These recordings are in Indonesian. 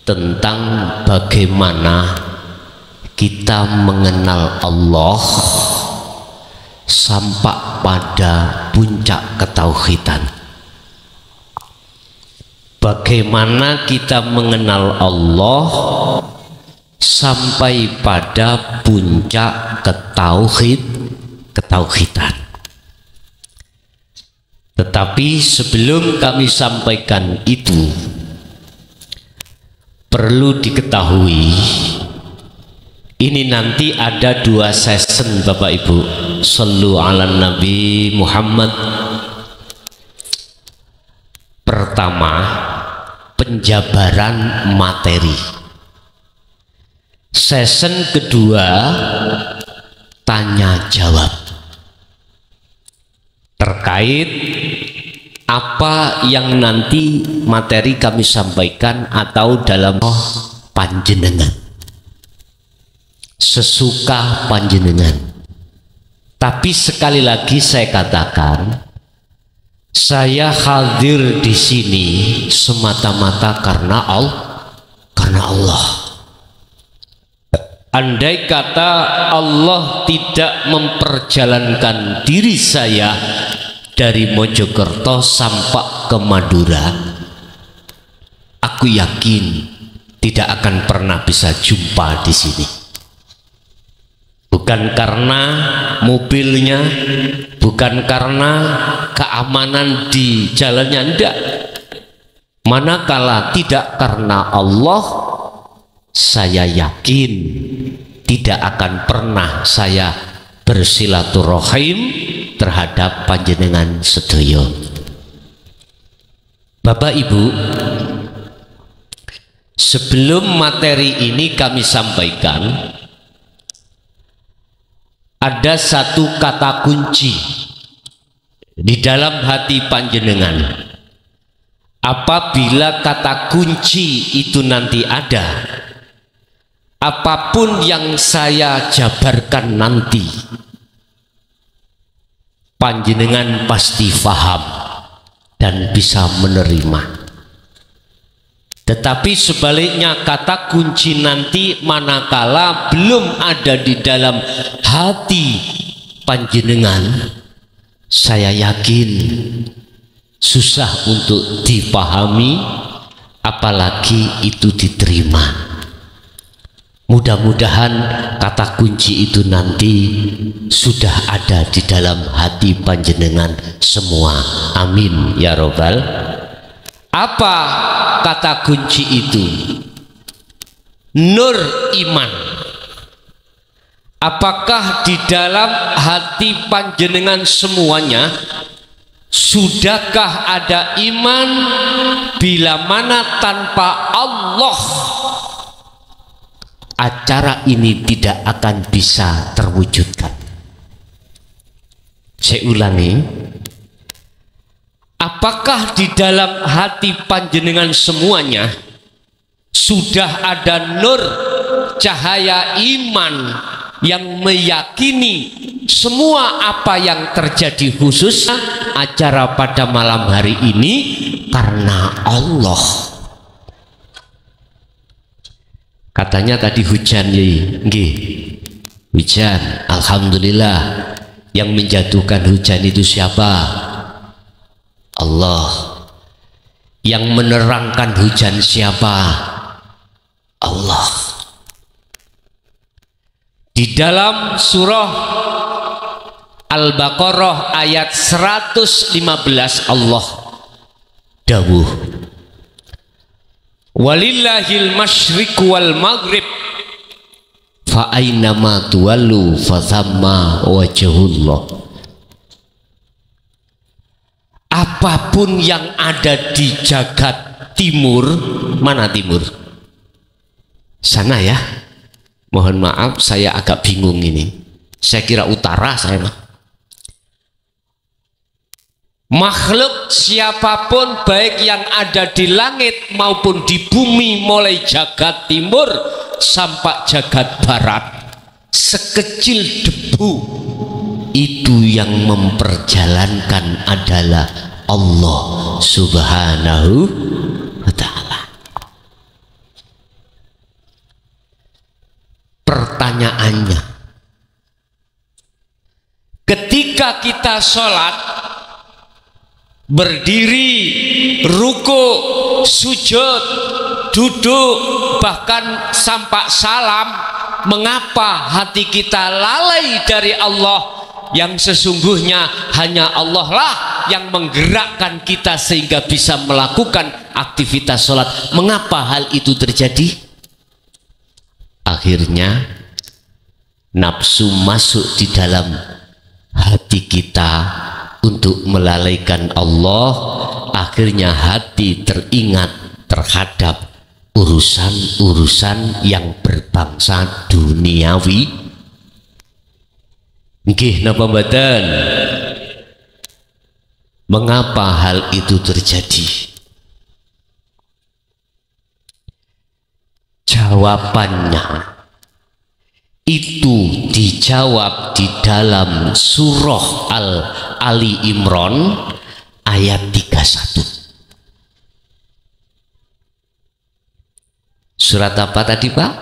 tentang bagaimana kita mengenal Allah sampai pada puncak ketauhidan. Bagaimana kita mengenal Allah sampai pada puncak ketauhidan. Tetapi sebelum kami sampaikan itu, perlu diketahui ini nanti ada 2 session Bapak Ibu. Shallu ala Nabi Muhammad. Pertama, penjabaran materi. Session kedua, tanya jawab terkait apa yang nanti materi kami sampaikan atau dalam panjenengan, sesuka panjenengan. Tapi sekali lagi saya katakan, saya hadir di sini semata-mata karena Allah. Andai kata Allah tidak memperjalankan diri saya dari Mojokerto sampai ke Madura, aku yakin tidak akan pernah bisa jumpa di sini. Bukan karena mobilnya, bukan karena keamanan di jalannya, enggak. Manakala tidak karena Allah, saya yakin tidak akan pernah saya bersilaturahim terhadap panjenengan sedaya. Bapak Ibu, sebelum materi ini kami sampaikan, ada satu kata kunci di dalam hati panjenengan. Apabila kata kunci itu nanti ada, apapun yang saya jabarkan nanti, panjenengan pasti paham dan bisa menerima. Tetapi sebaliknya, kata kunci nanti manakala belum ada di dalam hati panjenengan, saya yakin susah untuk dipahami, apalagi itu diterima. Mudah-mudahan kata kunci itu nanti sudah ada di dalam hati panjenengan semua. Amin ya robbal. Apa kata kunci itu? Nur iman. Apakah di dalam hati panjenengan semuanya sudahkah ada iman bila mana tanpa Allah acara ini tidak akan bisa terwujudkan? Saya ulangi, apakah di dalam hati panjenengan semuanya sudah ada nur cahaya iman yang meyakini semua apa yang terjadi, khususnya acara pada malam hari ini karena Allah? Katanya tadi hujan, nggih. Hujan, alhamdulillah. Yang menjatuhkan hujan itu siapa? Allah. Yang menerangkan hujan siapa? Allah. Di dalam surah Al-Baqarah ayat 115 Allah dawuh, walillahil masyriq wal maghrib fa aynama tuwallu fa thamma wajhullah. Apapun yang ada di jagat timur, mana timur? Sana ya. Mohon maaf, saya agak bingung ini. Saya kira utara saya mah. Makhluk siapapun baik yang ada di langit maupun di bumi, mulai jagat timur sampai jagat barat, sekecil debu, itu yang memperjalankan adalah Allah Subhanahu wa ta'ala. pertanyaannya, ketika kita sholat, berdiri, ruku, sujud, duduk, bahkan sampai salam, mengapa hati kita lalai dari Allah yang sesungguhnya hanya Allah lah yang menggerakkan kita sehingga bisa melakukan aktivitas sholat? Mengapa hal itu terjadi? Akhirnya nafsu masuk di dalam hati kita untuk melalaikan Allah. Akhirnya hati teringat terhadap urusan-urusan yang berbangsa duniawi. Nggih napa mboten? Mengapa hal itu terjadi? Jawabannya itu dijawab di dalam surah Ali Imran ayat 31. Surat apa tadi Pak?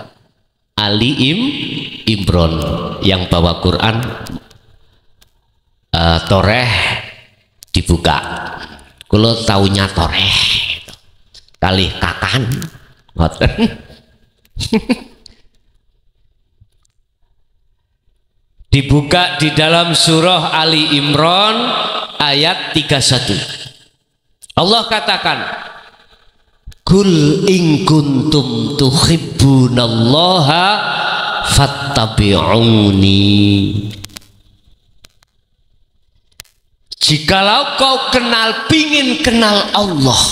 Ali Imran. Yang bawa Quran toreh dibuka. Kalau taunya toreh kali kakan ngoten. Dibuka di dalam surah Ali Imran ayat 31. Allah katakan, Kul in kuntum tuhibbunallaha fattabi'uni. Jikalau kau pingin kenal Allah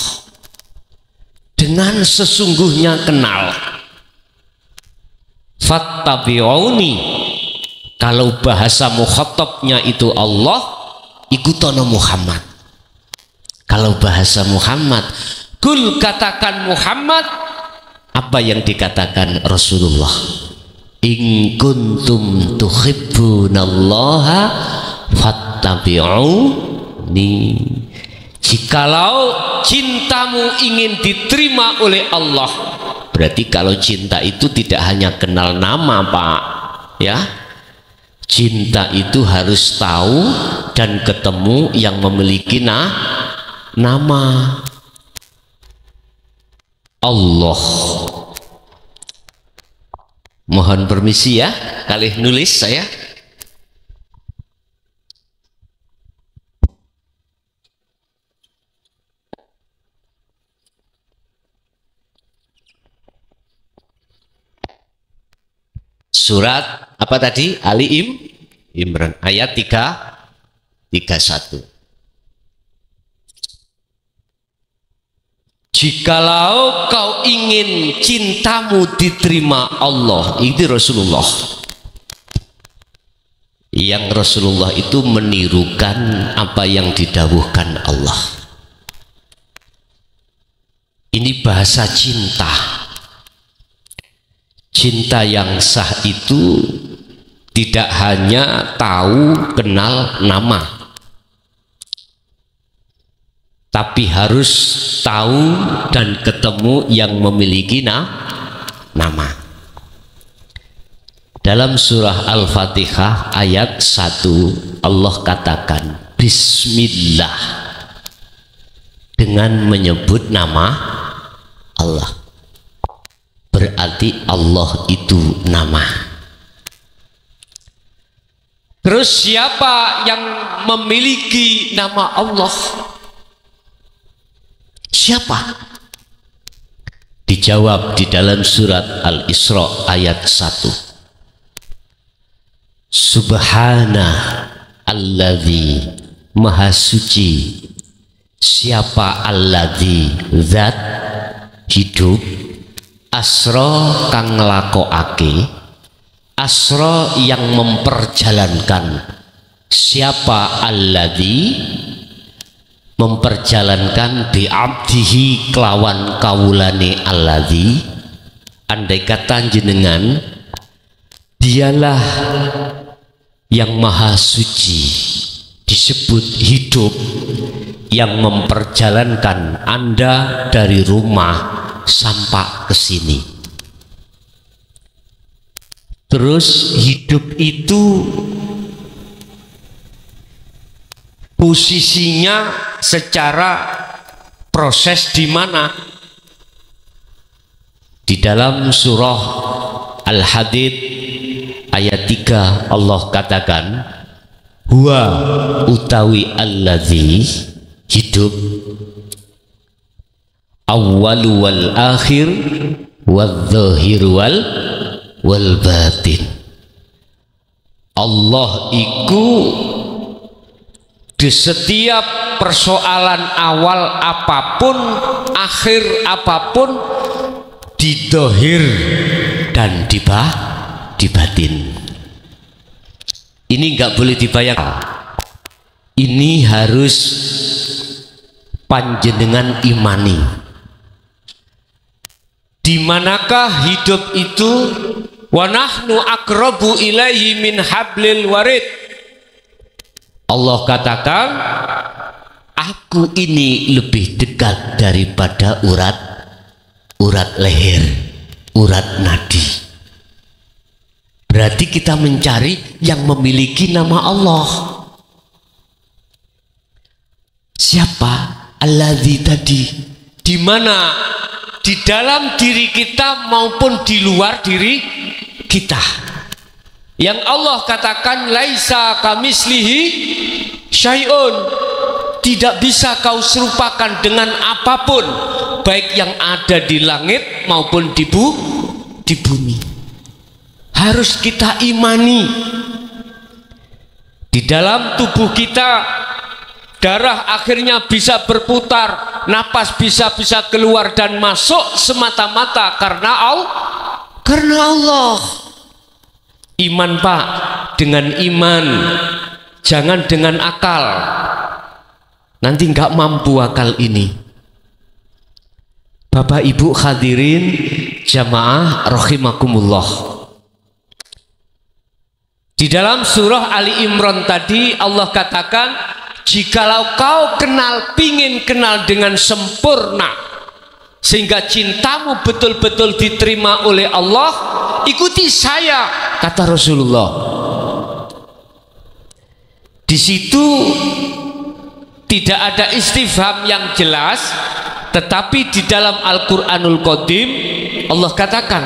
dengan sesungguhnya kenal, fattabi'uni. Kalau bahasa mukhatabnya itu Allah, ikutono Muhammad. Kalau bahasa Muhammad, kul katakan Muhammad, apa yang dikatakan Rasulullah? In kuntum tuhibbunallaha fattabi'uni. Jikalau cintamu ingin diterima oleh Allah, berarti kalau cinta itu tidak hanya kenal nama Pak, ya. Cinta itu harus tahu dan ketemu yang memiliki nama Allah. Mohon permisi ya, kali nulis saya. Surat apa tadi? Ali Imran ayat 31. Jikalau kau ingin cintamu diterima Allah, itu Rasulullah. Yang Rasulullah itu menirukan apa yang didawuhkan Allah. Ini bahasa cinta. Cinta yang sah itu tidak hanya tahu kenal nama, tapi harus tahu dan ketemu yang memiliki nama. Dalam surah Al-Fatihah ayat 1 Allah katakan Bismillah, dengan menyebut nama Allah. Berarti Allah itu nama. Terus siapa yang memiliki nama Allah? Siapa? Dijawab di dalam surat Al-Isra ayat 1. Subhana alladzi, maha suci siapa alladzi, zat hidup, asra kang nglakokake, asra yang memperjalankan, siapa alladzi memperjalankan bi'abdihi kelawan kawulane alladzi. Andai kata jenengan dialah yang maha suci disebut hidup, yang memperjalankan Anda dari rumah sampai ke sini. Terus hidup itu posisinya secara proses di mana? Di dalam surah Al-Hadid ayat 3 Allah katakan, huwa utawi allazi hidup, awwalu wal akhir wal zahir wal batin. Allah iku di setiap persoalan awal apapun, akhir apapun, di dohir dan di batin. Ini nggak boleh dibayangkan. Ini harus panjenengan imani. Di manakah hidup itu? Wa nahnu aqrabu ilaihi min hablil warid. Allah katakan, aku ini lebih dekat daripada urat leher, urat nadi. Berarti kita mencari yang memiliki nama Allah. Siapa? Alladzi tadi. Di mana? Di dalam diri kita maupun di luar diri kita. Yang Allah katakan laisa kamislihi syai'un, tidak bisa kau serupakan dengan apapun, baik yang ada di langit maupun di bumi. Harus kita imani. Di dalam tubuh kita darah akhirnya bisa berputar, napas bisa keluar dan masuk semata-mata karena Allah. Iman Pak, dengan iman, jangan dengan akal. Nanti nggak mampu akal ini. Bapak Ibu hadirin jamaah rahimakumullah. Di dalam surah Ali Imran tadi Allah katakan, jikalau kau pingin kenal dengan sempurna sehingga cintamu betul-betul diterima oleh Allah, ikuti saya, kata Rasulullah. Di situ tidak ada istifham yang jelas, tetapi di dalam Al-Qur'anul Qadim Allah katakan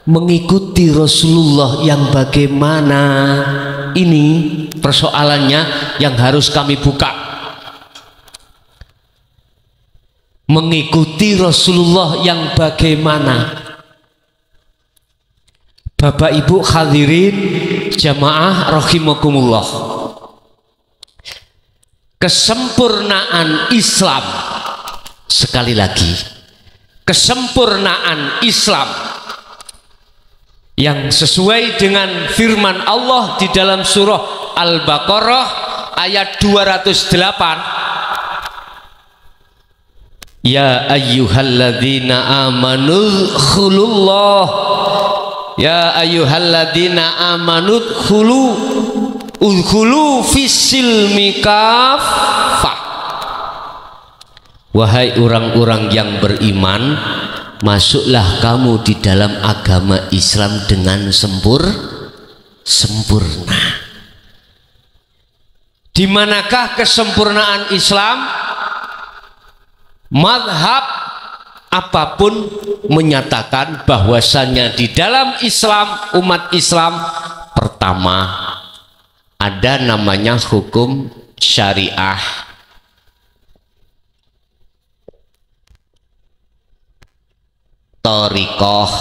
mengikuti Rasulullah yang bagaimana. Ini persoalannya yang harus kami buka. Mengikuti Rasulullah yang bagaimana. Bapak Ibu hadirin jamaah rahimakumullah. Kesempurnaan Islam, sekali lagi, kesempurnaan Islam yang sesuai dengan firman Allah di dalam surah Al-Baqarah ayat 208. Ya ayyuhalladzina amanu khulullah, ya ayyuhalladzina amanu udkhulu fis-silmi kaffah. Wahai orang-orang yang beriman, masuklah kamu di dalam agama Islam dengan sempurna. Di manakah kesempurnaan Islam? Mazhab apapun menyatakan bahwasannya di dalam Islam, umat Islam, pertama ada namanya hukum syariah, thariqah,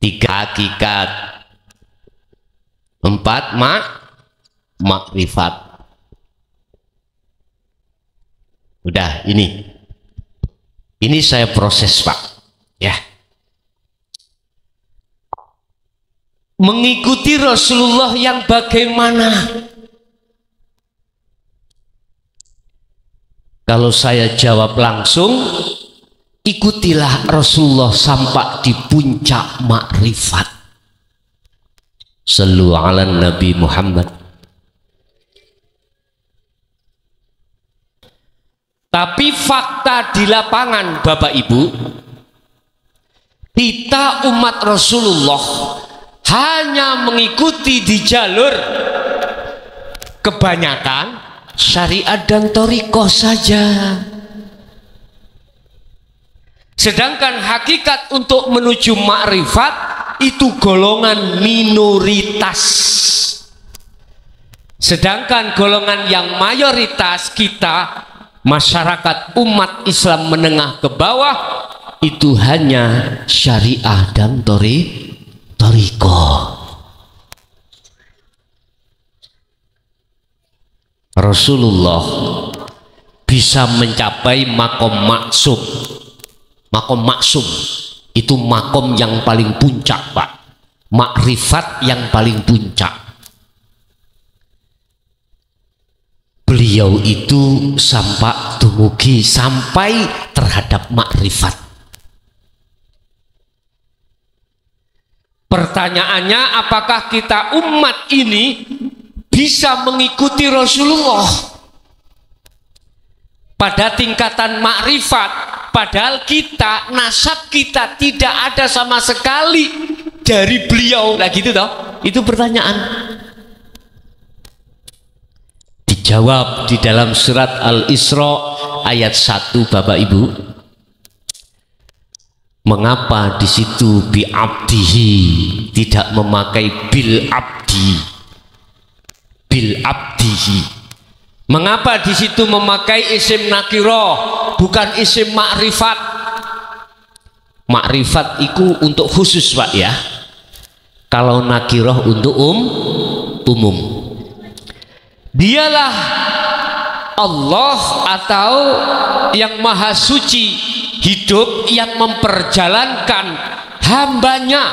3 hakikat, 4 makrifat. Udah, ini saya proses Pak, ya. Mengikuti Rasulullah yang bagaimana? Kalau saya jawab langsung, ikutilah Rasulullah sampai di puncak makrifat. Sallu ala Nabi Muhammad. Tapi fakta di lapangan Bapak Ibu, Kita umat Rasulullah hanya mengikuti di jalur kebanyakan syariat dan thariqah saja. Sedangkan hakikat untuk menuju makrifat itu golongan minoritas. Sedangkan golongan yang mayoritas kita, masyarakat umat Islam menengah ke bawah, itu hanya syariah dan thariqah. Rasulullah bisa mencapai makom maksum. Makom maksum itu makom yang paling puncak, Pak. Makrifat yang paling puncak. Beliau itu sampai dumugi sampai terhadap makrifat. Pertanyaannya, apakah kita umat ini bisa mengikuti Rasulullah pada tingkatan makrifat, padahal kita, nasab kita tidak ada sama sekali dari beliau? Nah gitu toh, itu pertanyaan. Dijawab di dalam surat Al-Isra ayat 1, Bapak Ibu. Mengapa di situ bi abdihi tidak memakai bil abdi? Bil abdihi. Mengapa di situ memakai isim nakirah bukan isim makrifat? Makrifat itu untuk khusus, Pak, ya. Kalau nakirah untuk umum. Dialah Allah atau yang maha suci hidup yang memperjalankan hambanya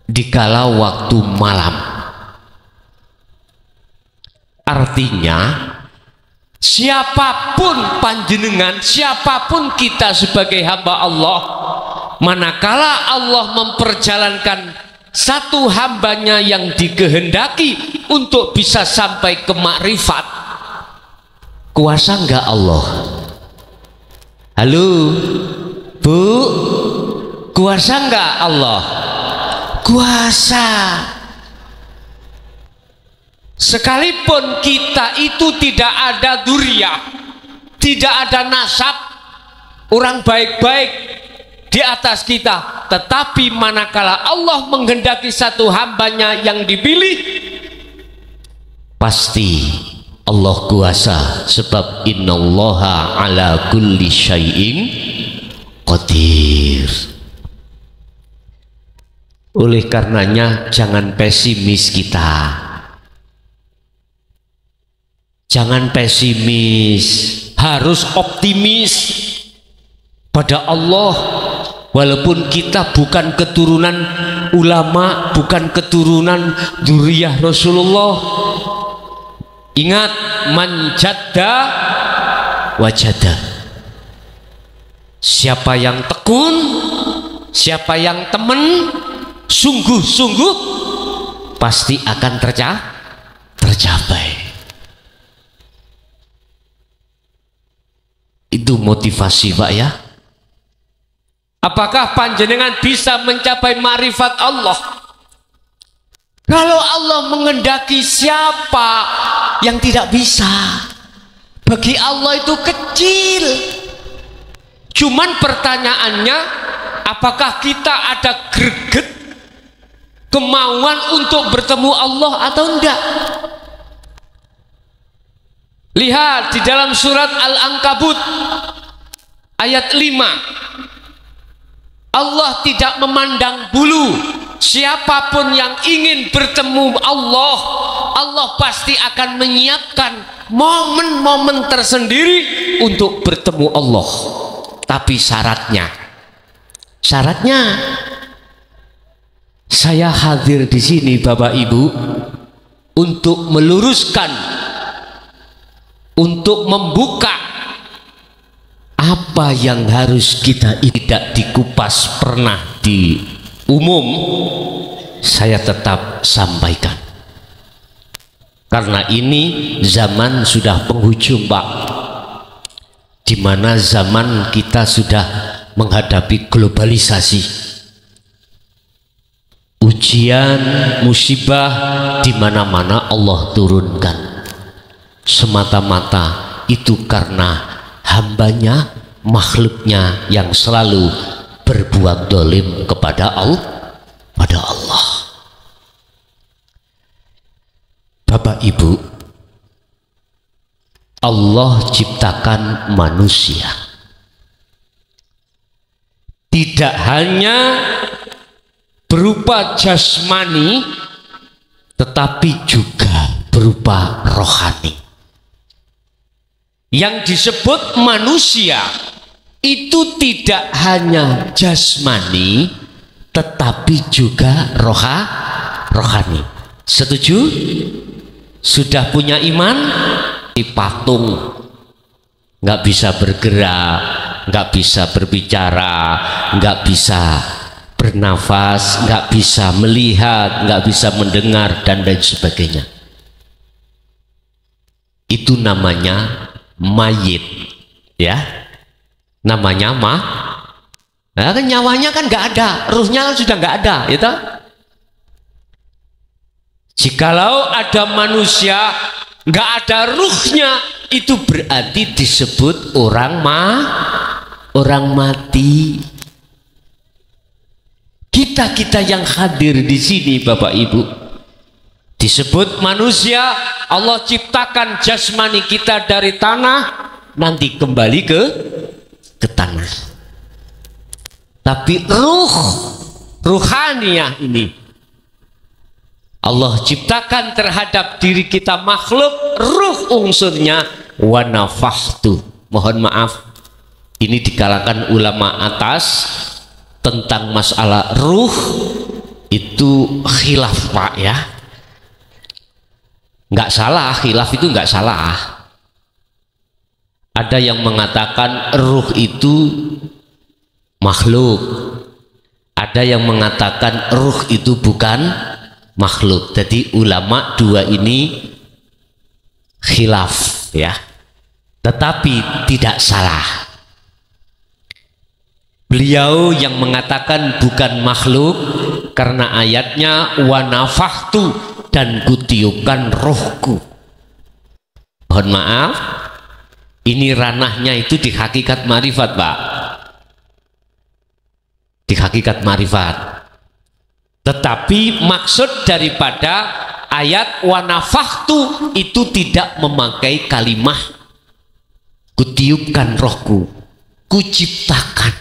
di kala waktu malam. Artinya siapapun panjenengan, siapapun kita sebagai hamba Allah, manakala Allah memperjalankan satu hambanya yang dikehendaki untuk bisa sampai ke makrifat, kuasa enggak Allah? Halo Bu, kuasa enggak Allah? Kuasa. Sekalipun kita itu tidak ada dzurriyyah, tidak ada nasab orang baik-baik di atas kita, tetapi manakala Allah menghendaki satu hambanya yang dipilih, pasti Allah kuasa, sebab innallaha ala kulli syai'in qadir. Oleh karenanya jangan pesimis kita, jangan pesimis, harus optimis pada Allah. Walaupun kita bukan keturunan ulama, bukan keturunan dzurriyyah Rasulullah, ingat, man jadda wajada. Siapa yang tekun, siapa yang temen, sungguh-sungguh pasti akan tercapai. Itu motivasi, Pak, ya. Apakah panjenengan bisa mencapai ma'rifat Allah? Kalau Allah menghendaki, siapa yang tidak bisa? Bagi Allah itu kecil. Cuman pertanyaannya, apakah kita ada greget kemauan untuk bertemu Allah atau enggak? Lihat di dalam surat Al-Ankabut ayat 5. Allah tidak memandang bulu. Siapapun yang ingin bertemu Allah, Allah pasti akan menyiapkan momen-momen tersendiri untuk bertemu Allah. Tapi syaratnya saya hadir di sini, Bapak Ibu, untuk meluruskan, untuk membuka apa yang harus kita tidak dikupas pernah di umum. Saya tetap sampaikan karena ini zaman sudah penghujung, Pak, dimana zaman kita sudah menghadapi globalisasi. Ujian, musibah di mana-mana Allah turunkan. Semata-mata itu karena hambanya, makhluknya yang selalu berbuat dolim kepada Allah. Bapak Ibu, Allah ciptakan manusia tidak hanya berupa jasmani, tetapi juga berupa rohani. Yang disebut manusia itu tidak hanya jasmani, tetapi juga rohani. Setuju? Sudah punya iman? Di patung, nggak bisa bergerak, nggak bisa berbicara, nggak bisa bernafas, nggak bisa melihat, nggak bisa mendengar, dan lain sebagainya. Itu namanya mayit, ya, namanya nah, kan nyawanya kan nggak ada, ruhnya kan sudah nggak ada, ya toh? Jikalau ada manusia nggak ada ruhnya, itu berarti disebut orang mati. Kita yang hadir di sini, Bapak Ibu, disebut manusia. Allah ciptakan jasmani kita dari tanah, nanti kembali ke tanah. Tapi ruhaniyah ini Allah ciptakan terhadap diri kita makhluk, ruh unsurnya wa nafahtu. Mohon maaf, ini di kalangan ulama atas tentang masalah ruh itu khilaf, Pak, ya. Nggak salah, khilaf itu nggak salah. Ada yang mengatakan ruh itu makhluk, ada yang mengatakan ruh itu bukan makhluk. Jadi ulama dua ini khilaf, ya, tetapi tidak salah. Beliau yang mengatakan bukan makhluk karena ayatnya wa nafahtu, dan kutiupkan rohku. Mohon maaf, ini ranahnya itu di hakikat marifat, Pak, di hakikat marifat. Tetapi maksud daripada ayat wa nafahtu itu tidak memakai kalimah kutiupkan rohku, kuciptakan,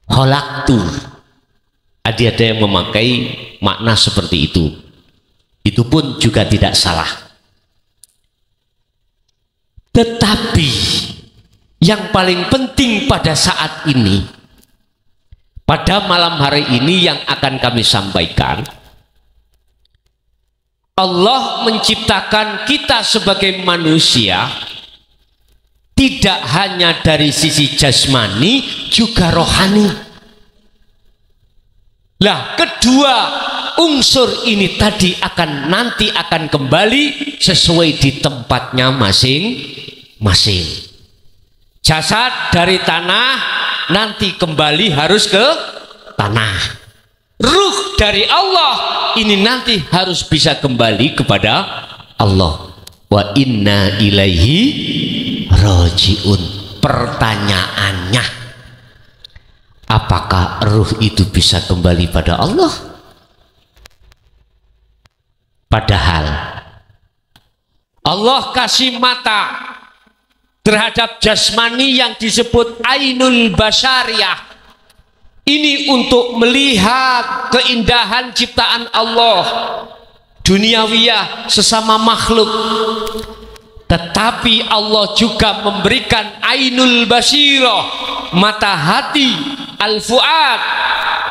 khalaqtu. Ada yang memakai makna seperti itu pun juga tidak salah. Tetapi yang paling penting pada saat ini, pada malam hari ini yang akan kami sampaikan, Allah menciptakan kita sebagai manusia tidak hanya dari sisi jasmani, juga rohani. Lah, kedua unsur ini tadi nanti akan kembali sesuai di tempatnya masing-masing. Jasad dari tanah nanti kembali harus ke tanah. Ruh dari Allah ini nanti harus bisa kembali kepada Allah. Wa inna ilaihi rajiun. Pertanyaannya, apakah ruh itu bisa kembali pada Allah? Padahal Allah kasih mata terhadap jasmani yang disebut ainul basyariyah. Ini untuk melihat keindahan ciptaan Allah, duniawiyah, sesama makhluk. Tetapi Allah juga memberikan ainul basirah, mata hati, al-fuad,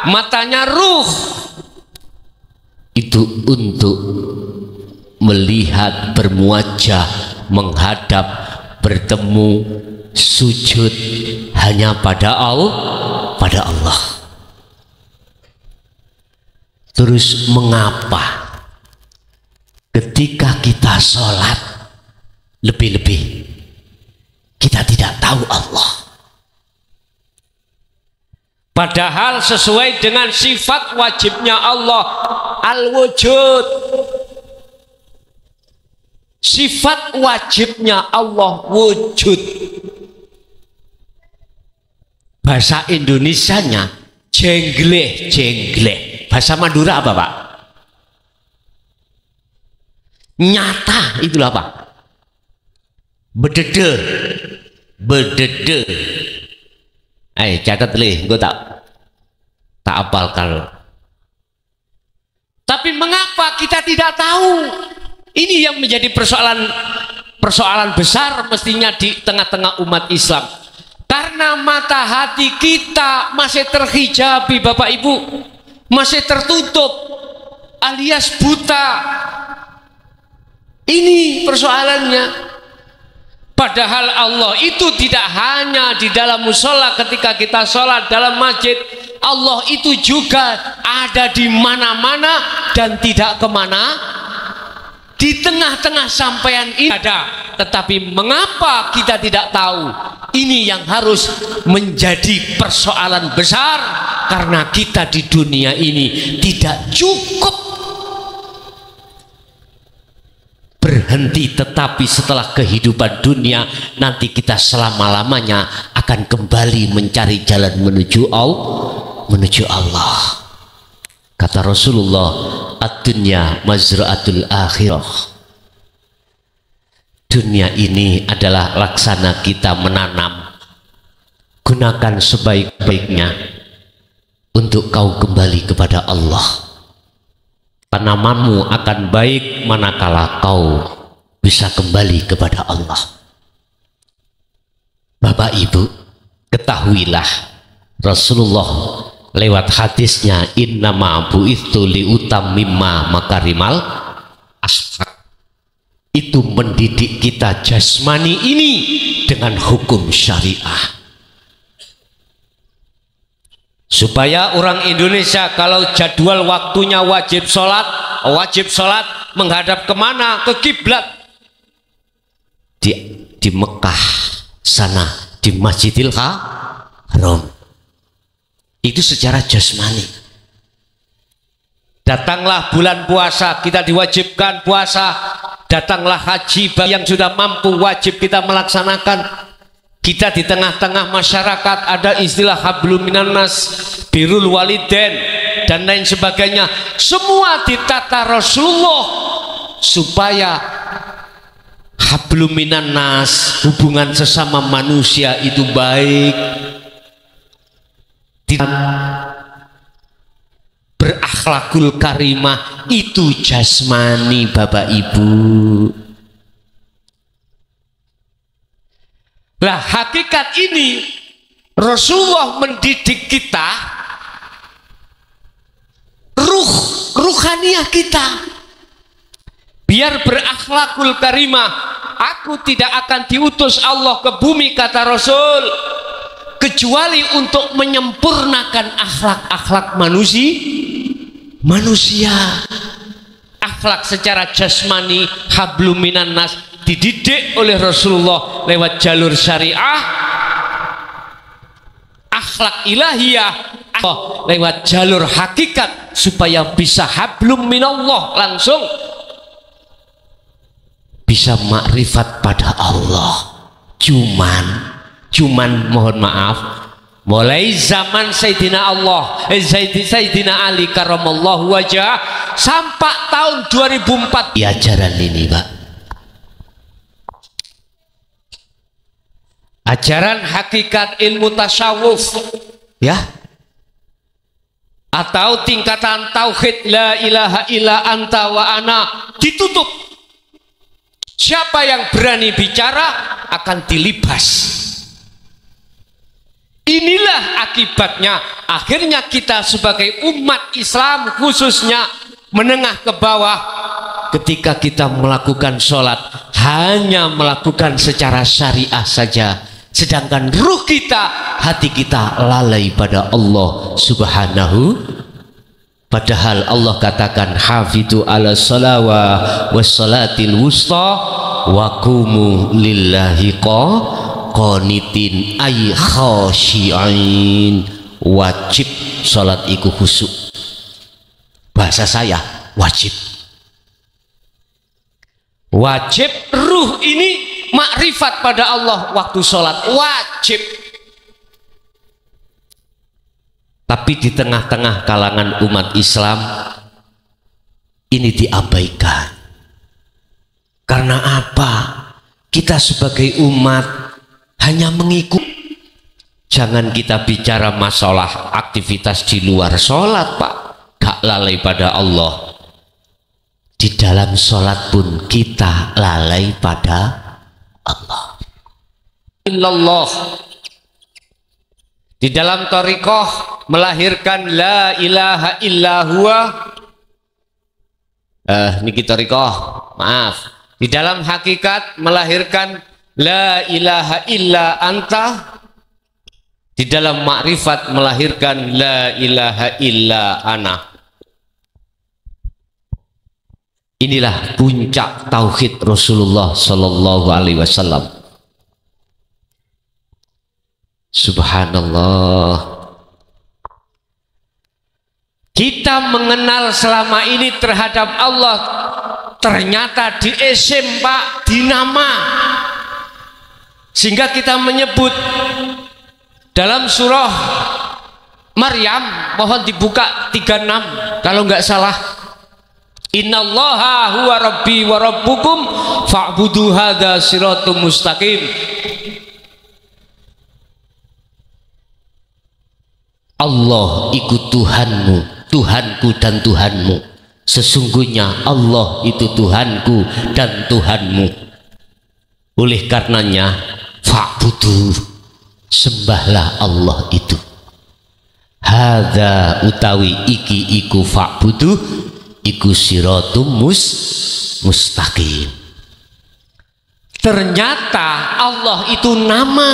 matanya ruh, itu untuk melihat, bermuajah, menghadap, bertemu, sujud hanya pada Allah. Terus mengapa ketika kita sholat lebih-lebih kita tidak tahu Allah? Padahal sesuai dengan sifat wajibnya Allah al-wujud. Sifat wajibnya Allah wujud. Bahasa Indonesianya jengleh. Bahasa Madura apa, Pak? Nyata, itulah Pak. Bedede. Catat lih, gue tak apalkan. Tapi mengapa kita tidak tahu? Ini yang menjadi persoalan besar mestinya di tengah-tengah umat Islam. Karena mata hati kita masih terhijabi, Bapak Ibu, masih tertutup alias buta. Ini persoalannya. Padahal Allah itu tidak hanya di dalam musola ketika kita sholat dalam masjid. Allah itu juga ada di mana-mana dan tidak kemana. Di tengah-tengah sampean ini ada. Tetapi mengapa kita tidak tahu? Ini yang harus menjadi persoalan besar. Karena kita di dunia ini tidak cukup berhenti, tetapi setelah kehidupan dunia nanti kita selama-lamanya akan kembali mencari jalan menuju Allah. Kata Rasulullah, ad-dunya mazra'atul akhirah. Dunia ini adalah laksana kita menanam. Gunakan sebaik-baiknya untuk kau kembali kepada Allah. Tanamanmu akan baik manakala kau bisa kembali kepada Allah. Bapak Ibu, ketahuilah Rasulullah lewat hadisnya innama bu'itsu liutammima makarimal akhlaq, itu mendidik kita jasmani ini dengan hukum syariah. Supaya orang Indonesia kalau jadwal waktunya wajib sholat menghadap kemana? Ke kiblat. Di Mekah sana, di Masjidil Haram. Itu secara jasmani. Datanglah bulan puasa, kita diwajibkan puasa. Datanglah haji bagi yang sudah mampu, wajib kita melaksanakan. Kita di tengah-tengah masyarakat ada istilah hablum minan nas, birrul walidain dan lain sebagainya. Semua ditata Rasulullah supaya hablum minan nas, hubungan sesama manusia itu baik. Berakhlakul karimah itu jasmani, Bapak Ibu. Lah hakikat ini Rasulullah mendidik kita, ruhaniah kita biar berakhlakul karimah. Aku tidak akan diutus Allah ke bumi, kata Rasul, kecuali untuk menyempurnakan akhlak-akhlak manusia. Akhlak secara jasmani hablum minan nas dididik oleh Rasulullah lewat jalur syariah. Akhlak ilahiyah lewat jalur hakikat supaya bisa hablum minallah, langsung bisa makrifat pada Allah. Cuman mohon maaf, mulai zaman Sayyidina Sayyidina Ali karamallahu wajah sampai tahun 2004 ajaran ini, Pak. Ajaran hakikat ilmu tasawuf, ya, atau tingkatan tauhid la ilaha illa anta wa ana ditutup. Siapa yang berani bicara akan dilibas. Inilah akibatnya akhirnya kita sebagai umat Islam khususnya menengah ke bawah, ketika kita melakukan sholat hanya melakukan secara syariah saja, sedangkan ruh kita, hati kita lalai pada Allah Subhanahu. Padahal Allah katakan hafidhu ala salawa wassalatil wusta wa qumu lillahi qanitin ay khashi'in wajib sholat iku khusyuk. Bahasa saya wajib. Wajib ruh ini makrifat pada Allah waktu sholat, wajib. Tapi di tengah-tengah kalangan umat Islam ini diabaikan. Karena apa? Kita sebagai umat hanya mengikuti. Jangan kita bicara masalah aktivitas di luar sholat, Pak. Gak lalai pada Allah. Di dalam sholat pun kita lalai pada Allah. Illallah. Di dalam thariqah melahirkan la ilaha illa huwa. Niki thariqah, maaf. Di dalam hakikat melahirkan la ilaha illa anta. Di dalam makrifat melahirkan la ilaha illa ana. Inilah puncak tauhid Rasulullah sallallahu alaihi wasallam. Subhanallah. Kita mengenal selama ini terhadap Allah ternyata di isim, Pak, di nama. Sehingga kita menyebut dalam surah Maryam, mohon dibuka 36 kalau nggak salah. Innallaha huwa rabbi wa rabbukum fa'budu hadza siratum mustaqim. Allah ikut Tuhanmu, Tuhanku dan Tuhanmu. Sesungguhnya Allah itu Tuhanku dan Tuhanmu. Oleh karenanya fa'budu, sembahlah Allah itu. Hadza utawi iki iku fa'budu iku siratum mustaqim. Ternyata Allah itu nama.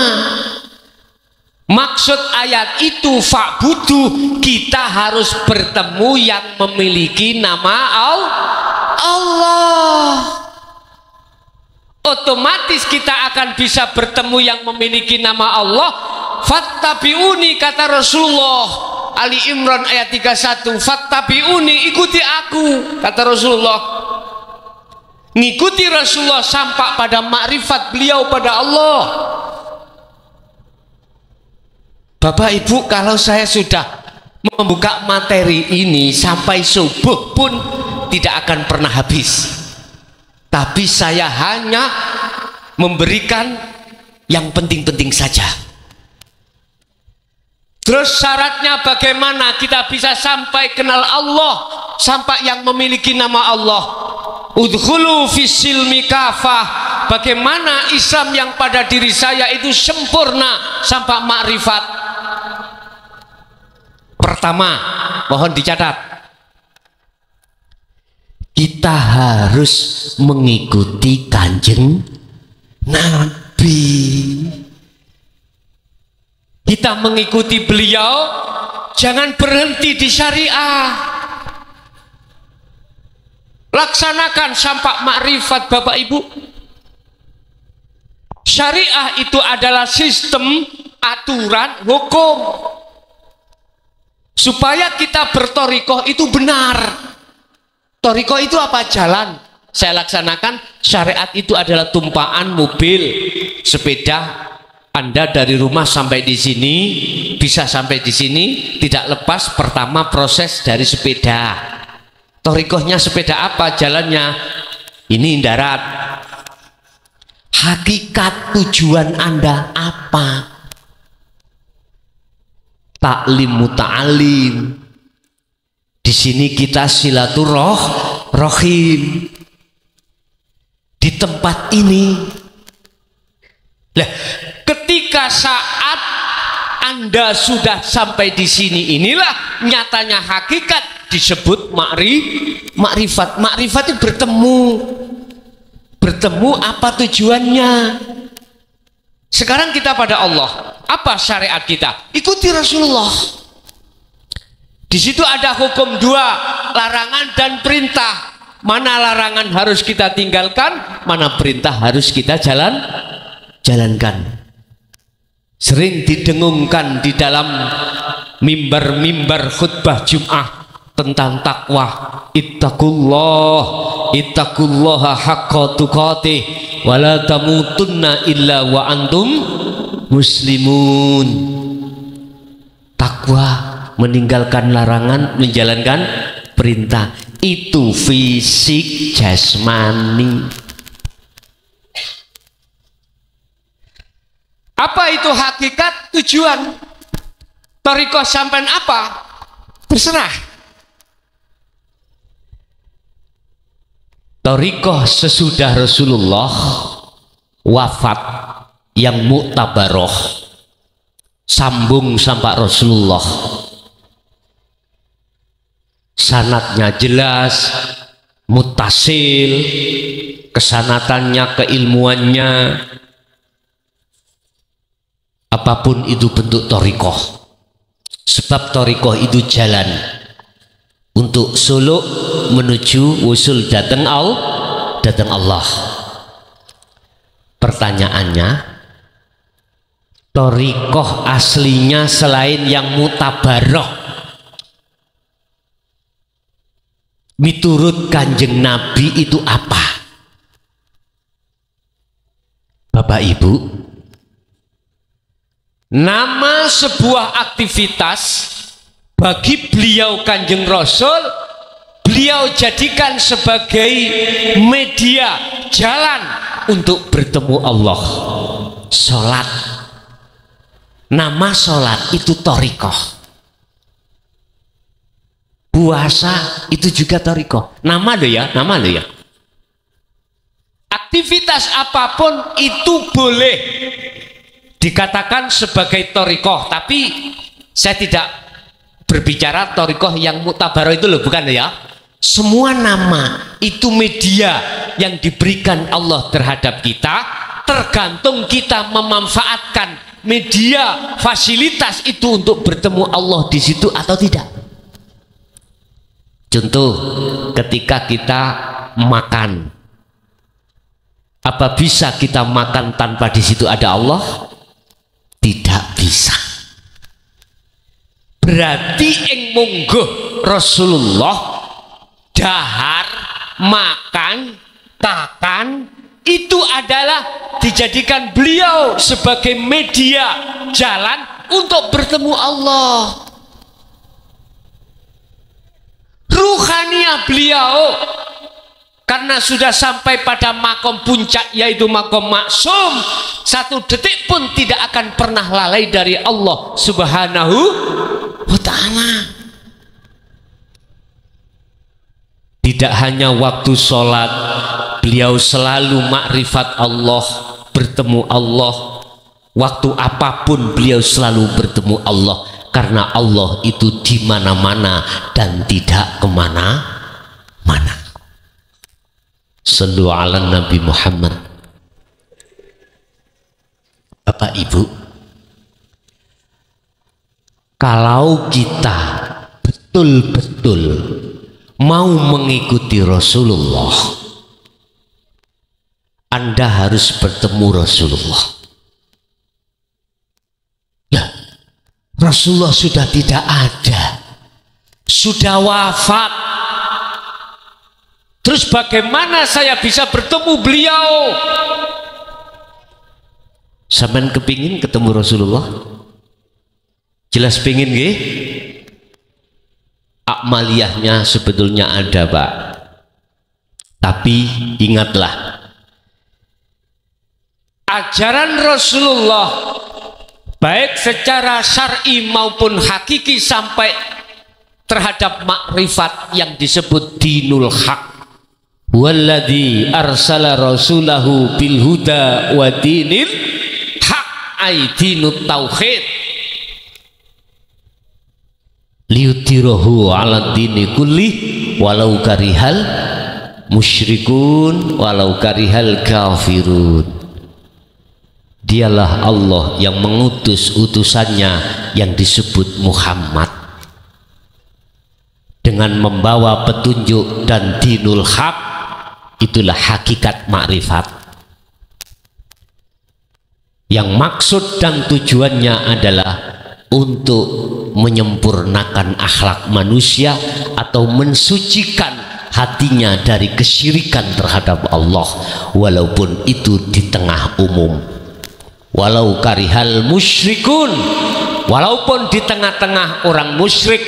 Maksud ayat itu fa'budu, kita harus bertemu yang memiliki nama Allah. Otomatis kita akan bisa bertemu yang memiliki nama Allah. Fattabi'uni, kata Rasulullah, Ali Imran ayat 31, fattabi'uni, ikuti aku, kata Rasulullah. Ngikuti Rasulullah sampai pada makrifat beliau pada Allah. Bapak Ibu, kalau saya sudah membuka materi ini sampai subuh pun tidak akan pernah habis. Tapi saya hanya memberikan yang penting-penting saja. Terus syaratnya bagaimana kita bisa sampai kenal Allah, sampai yang memiliki nama Allah. Udkhulu fis-silmi kafah. Bagaimana Islam yang pada diri saya itu sempurna sampai makrifat. Pertama, mohon dicatat, kita harus mengikuti Kanjeng Nabi. Kita mengikuti beliau, jangan berhenti di syariah. Laksanakan sampai makrifat, Bapak Ibu. Syariah itu adalah sistem, aturan, hukum. Supaya kita bertorikoh itu benar. Torikoh itu apa? Jalan. Saya laksanakan. Syariat itu adalah tumpaan mobil, sepeda. Anda dari rumah sampai di sini, bisa sampai di sini, tidak lepas pertama proses dari sepeda. Torikohnya sepeda apa? Jalannya ini darat. Hakikat tujuan Anda apa? Taklim muta'alim. Di sini kita silaturahim. Di tempat ini. Lah, ketika saat Anda sudah sampai di sini, inilah nyatanya hakikat disebut makrifat. Makrifat itu bertemu. Bertemu apa tujuannya? Sekarang kita pada Allah. Apa syariat kita? Ikuti Rasulullah. Di situ ada hukum dua, larangan dan perintah. Mana larangan harus kita tinggalkan, mana perintah harus kita jalankan. Sering didengungkan di dalam mimbar-mimbar khutbah Jum'ah tentang takwa. Ittaqullaha haqqa tuqatih wa la tamutunna illa wa antum muslimun. Takwa, meninggalkan larangan, menjalankan perintah. Itu fisik jasmani. Apa itu hakikat, tujuan? Thariqah sampean apa? Terserah. Thariqah sesudah Rasulullah wafat yang muktabaroh, sambung sampai Rasulullah, sanadnya jelas, mutasil, kesanatannya, keilmuannya, apapun itu bentuk thariqah. Sebab thariqah itu jalan untuk suluk menuju wusul datang Allah. Pertanyaannya, thariqah aslinya selain yang mutabaroh miturut Kanjeng Nabi itu apa? Bapak Ibu, nama sebuah aktivitas bagi beliau Kanjeng Rasul, beliau jadikan sebagai media jalan untuk bertemu Allah. Sholat, nama sholat itu thariqah. Puasa itu juga thariqah. Nama lo ya, nama lo ya. Aktivitas apapun itu boleh dikatakan sebagai thariqah, tapi saya tidak berbicara thariqah yang mutabaroh itu loh, bukan ya. Semua nama itu media yang diberikan Allah terhadap kita, tergantung kita memanfaatkan media fasilitas itu untuk bertemu Allah di situ atau tidak. Contoh, ketika kita makan, apa bisa kita makan tanpa di situ ada Allah? Tidak bisa. Berarti ing mungguh Rasulullah dahar, makan, takan itu adalah dijadikan beliau sebagai media jalan untuk bertemu Allah. Ruhaniah beliau karena sudah sampai pada makom puncak, yaitu makom maksum, satu detik pun tidak akan pernah lalai dari Allah Subhanahu wa ta'ala. Tidak hanya waktu sholat, beliau selalu makrifat Allah, bertemu Allah. Waktu apapun beliau selalu bertemu Allah, karena Allah itu di mana-mana dan tidak kemana-mana. Sallu ala Nabi Muhammad. Bapak Ibu, kalau kita betul-betul mau mengikuti Rasulullah, Anda harus bertemu Rasulullah. Nah, Rasulullah sudah tidak ada, sudah wafat. Terus bagaimana saya bisa bertemu beliau? Sampean kepingin ketemu Rasulullah? Jelas pingin nggih? Amaliyahnya sebetulnya ada, Pak. Tapi ingatlah, ajaran Rasulullah baik secara syar'i maupun hakiki sampai terhadap makrifat yang disebut dinul haq. Walladzi arsala rasulahu bil huda wa dinil haq, ay dinut tauhid, liyutirahu ala dini kulli walau karihal musyrikun walau karihal kafirun. Dialah Allah yang mengutus utusannya yang disebut Muhammad dengan membawa petunjuk dan dinul haq. Itulah hakikat makrifat. Yang maksud dan tujuannya adalah untuk menyempurnakan akhlak manusia atau mensucikan hatinya dari kesyirikan terhadap Allah, walaupun itu di tengah umum. Walau karihal musyrikun, walaupun di tengah-tengah orang musyrik.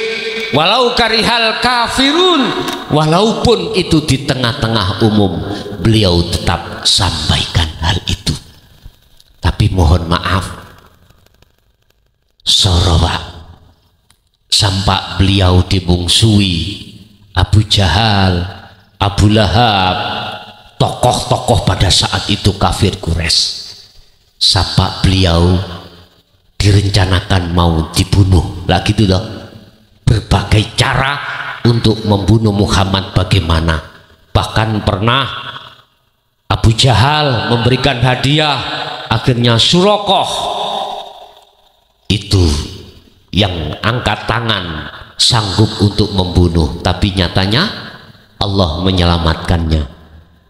Walau karihal kafirun, walaupun itu di tengah-tengah umum, beliau tetap sampaikan hal itu. Tapi mohon maaf, sorowa sampai beliau dimungsui Abu Jahal, Abu Lahab, tokoh-tokoh pada saat itu kafir Quraisy. Sampai beliau direncanakan mau dibunuh lagi itu loh. Berbagai cara untuk membunuh Muhammad bagaimana. Bahkan pernah Abu Jahal memberikan hadiah, akhirnya Surakoh itu yang angkat tangan sanggup untuk membunuh, tapi nyatanya Allah menyelamatkannya.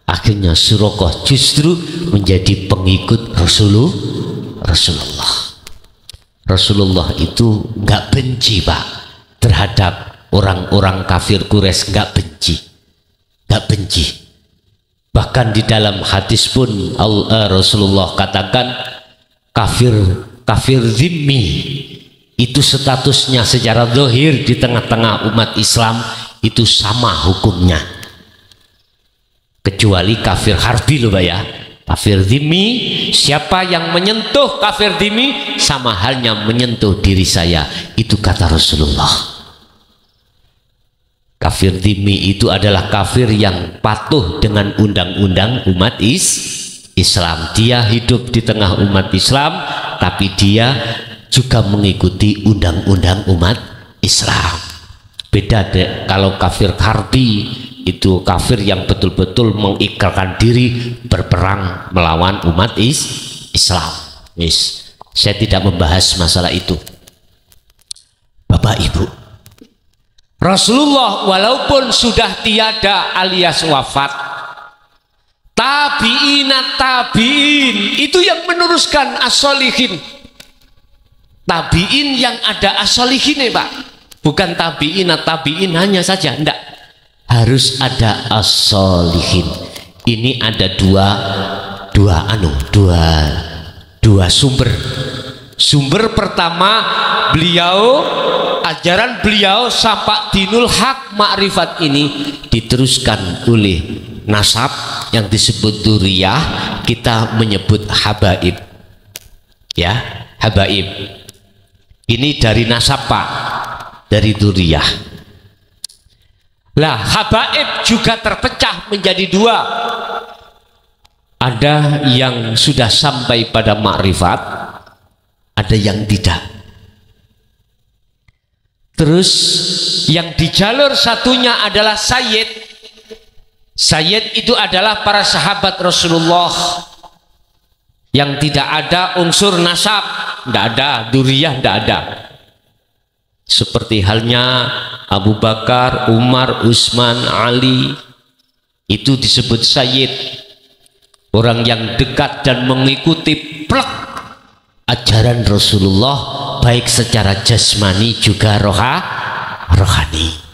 Akhirnya Surakoh justru menjadi pengikut Rasulullah. Rasulullah itu nggak benci Pak terhadap orang-orang kafir Quraisy, nggak benci. Bahkan di dalam hadis pun Rasulullah katakan kafir zimmi itu statusnya secara zahir di tengah-tengah umat Islam itu sama hukumnya, kecuali kafir harbi loh Pak ya. Kafir zimmi, siapa yang menyentuh kafir zimmi sama halnya menyentuh diri saya, itu kata Rasulullah. Kafir zimmi itu adalah kafir yang patuh dengan undang-undang umat Islam. Dia hidup di tengah umat Islam, tapi dia juga mengikuti undang-undang umat Islam. Beda deh kalau kafir harbi, itu kafir yang betul-betul mengikrarkan diri berperang melawan umat Islam. Saya tidak membahas masalah itu. Bapak Ibu, Rasulullah walaupun sudah tiada alias wafat, tabi'in itu yang meneruskan as-solihin. Tabi'in yang ada as-solihin Pak, bukan tabi'in hanya saja, enggak, harus ada as-solihin. Ini ada dua sumber. Sumber pertama, ajaran beliau sampai dinul haq ma'rifat ini diteruskan oleh nasab yang disebut duriyah, kita menyebut habaib. Ya, habaib. Ini dari nasab Pak, dari duriyah. Lah, habaib juga terpecah menjadi dua. Ada yang sudah sampai pada makrifat, ada yang tidak. Terus yang di jalur satunya adalah sayyid. Sayyid itu adalah para sahabat Rasulullah yang tidak ada unsur nasab, tidak ada duriyah, tidak ada. Seperti halnya Abu Bakar, Umar, Utsman, Ali, itu disebut sayyid, orang yang dekat dan mengikuti plek ajaran Rasulullah, baik secara jasmani juga rohani.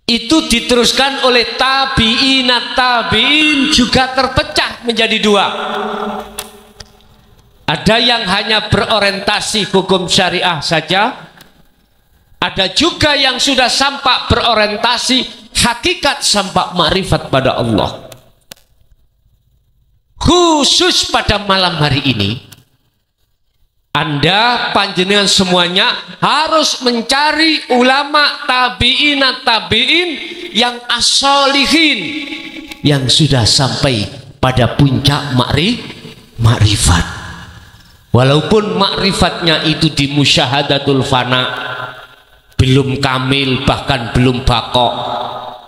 Itu diteruskan oleh tabi'in juga terpecah menjadi dua. Ada yang hanya berorientasi hukum syariah saja, ada juga yang sudah sampai berorientasi hakikat sampai ma'rifat pada Allah. Khusus pada malam hari ini, Anda panjenengan semuanya harus mencari ulama tabi'in yang as-solihin, yang sudah sampai pada puncak ma'rifat. Walaupun ma'rifatnya itu di musyahadatul fana, belum kamil, bahkan belum baqo.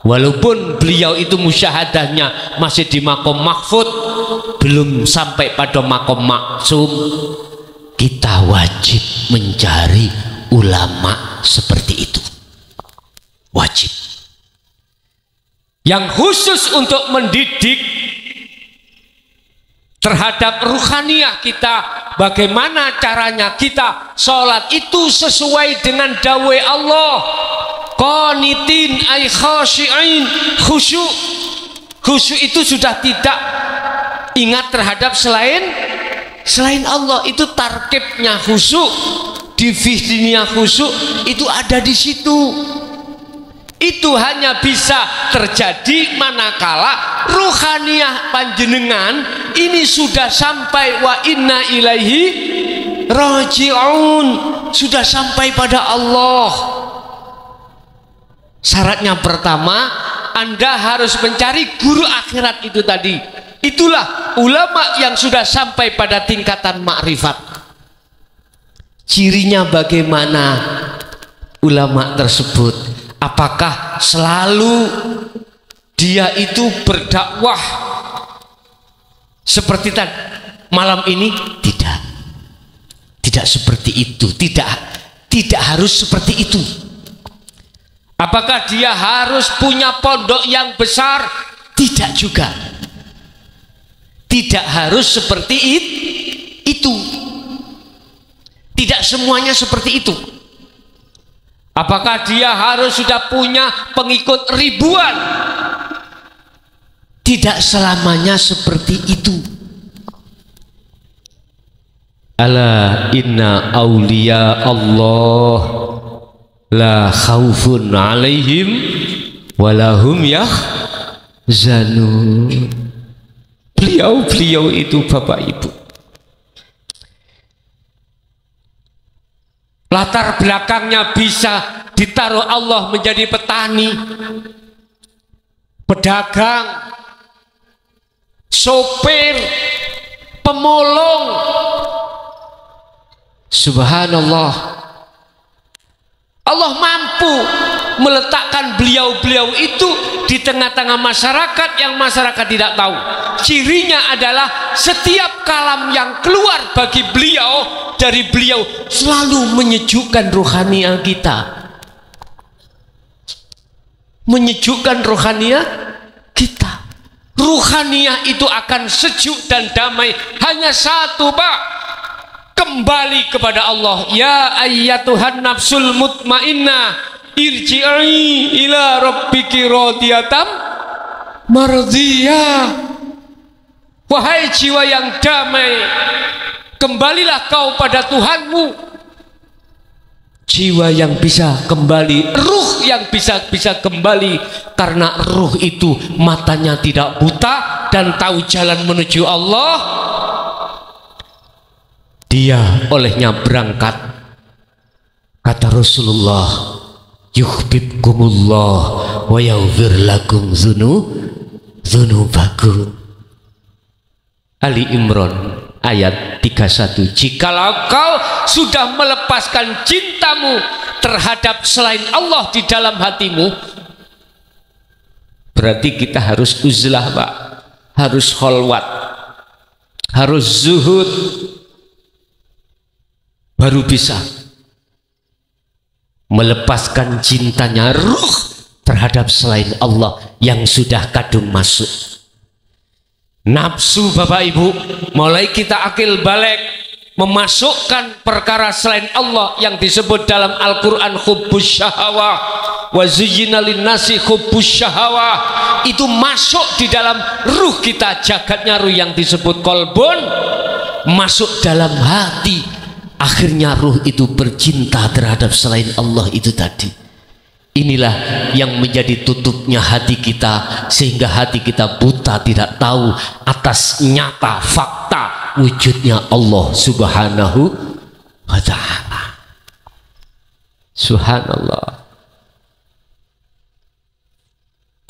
Walaupun beliau itu musyahadahnya masih di makom mahfud, belum sampai pada makom maksum, kita wajib mencari ulama seperti itu. Wajib. Yang khusus untuk mendidik terhadap ruhaniyah kita. Bagaimana caranya kita sholat itu sesuai dengan dawai Allah, qanitin ay khashi'in, khusyuk. Khusyuk itu sudah tidak ingat terhadap selain Allah. Itu tarkibnya khusyuk, divisinya khusyuk itu ada di situ. Itu hanya bisa terjadi manakala ruhaniyah panjenengan ini sudah sampai wa inna ilaihi raji'un, sudah sampai pada Allah. Syaratnya pertama, Anda harus mencari guru akhirat itu tadi. Itulah ulama yang sudah sampai pada tingkatan makrifat. Cirinya bagaimana ulama tersebut? Apakah selalu dia itu berdakwah seperti tadi malam ini? Tidak. Tidak seperti itu. Tidak harus seperti itu. Apakah dia harus punya pondok yang besar? Tidak juga. Tidak harus seperti itu. Tidak semuanya seperti itu. Apakah dia harus sudah punya pengikut ribuan? Tidak selamanya seperti itu. Ala inna awliya Allah la khaufun alaihim walahum yahzanun. Beliau itu Bapak Ibu, latar belakangnya bisa ditaruh Allah menjadi petani, pedagang, sopir, pemulung. Subhanallah. Allah mampu meletakkan beliau-beliau itu di tengah-tengah masyarakat yang masyarakat tidak tahu. Cirinya adalah setiap kalam yang keluar bagi beliau, dari beliau selalu menyejukkan rohaniah kita. Menyejukkan rohaniah kita. Rohaniah itu akan sejuk dan damai hanya satu, Pak. Kembali kepada Allah. Ya ayyatuhan nafsul mutmainnah, irji'i ila rabbiki radiyatan mardiyah. Wahai jiwa yang damai, kembalilah kau pada Tuhanmu. Jiwa yang bisa kembali, ruh yang bisa kembali, karena ruh itu matanya tidak buta dan tahu jalan menuju Allah. Dia olehnya berangkat. Kata Rasulullah, yuhibbukumullah wa yaghfir lakum dzunubakum. Ali Imran ayat 31. Jikalau kau sudah melepaskan cintamu terhadap selain Allah di dalam hatimu, berarti kita harus uzlah, Pak. Harus kholwat, harus zuhud, baru bisa melepaskan cintanya ruh terhadap selain Allah yang sudah kadung masuk. Nafsu, Bapak Ibu, mulai kita akil balik memasukkan perkara selain Allah yang disebut dalam Al-Quran hubbus syahawah wa zuyyina linnasi hubbus syahawah, itu masuk di dalam ruh kita, jagatnya ruh yang disebut kolbun, masuk dalam hati. Akhirnya ruh itu bercinta terhadap selain Allah itu tadi. Inilah yang menjadi tutupnya hati kita, sehingga hati kita buta, tidak tahu atas nyata fakta wujudnya Allah Subhanahu wa ta'ala. Subhanallah.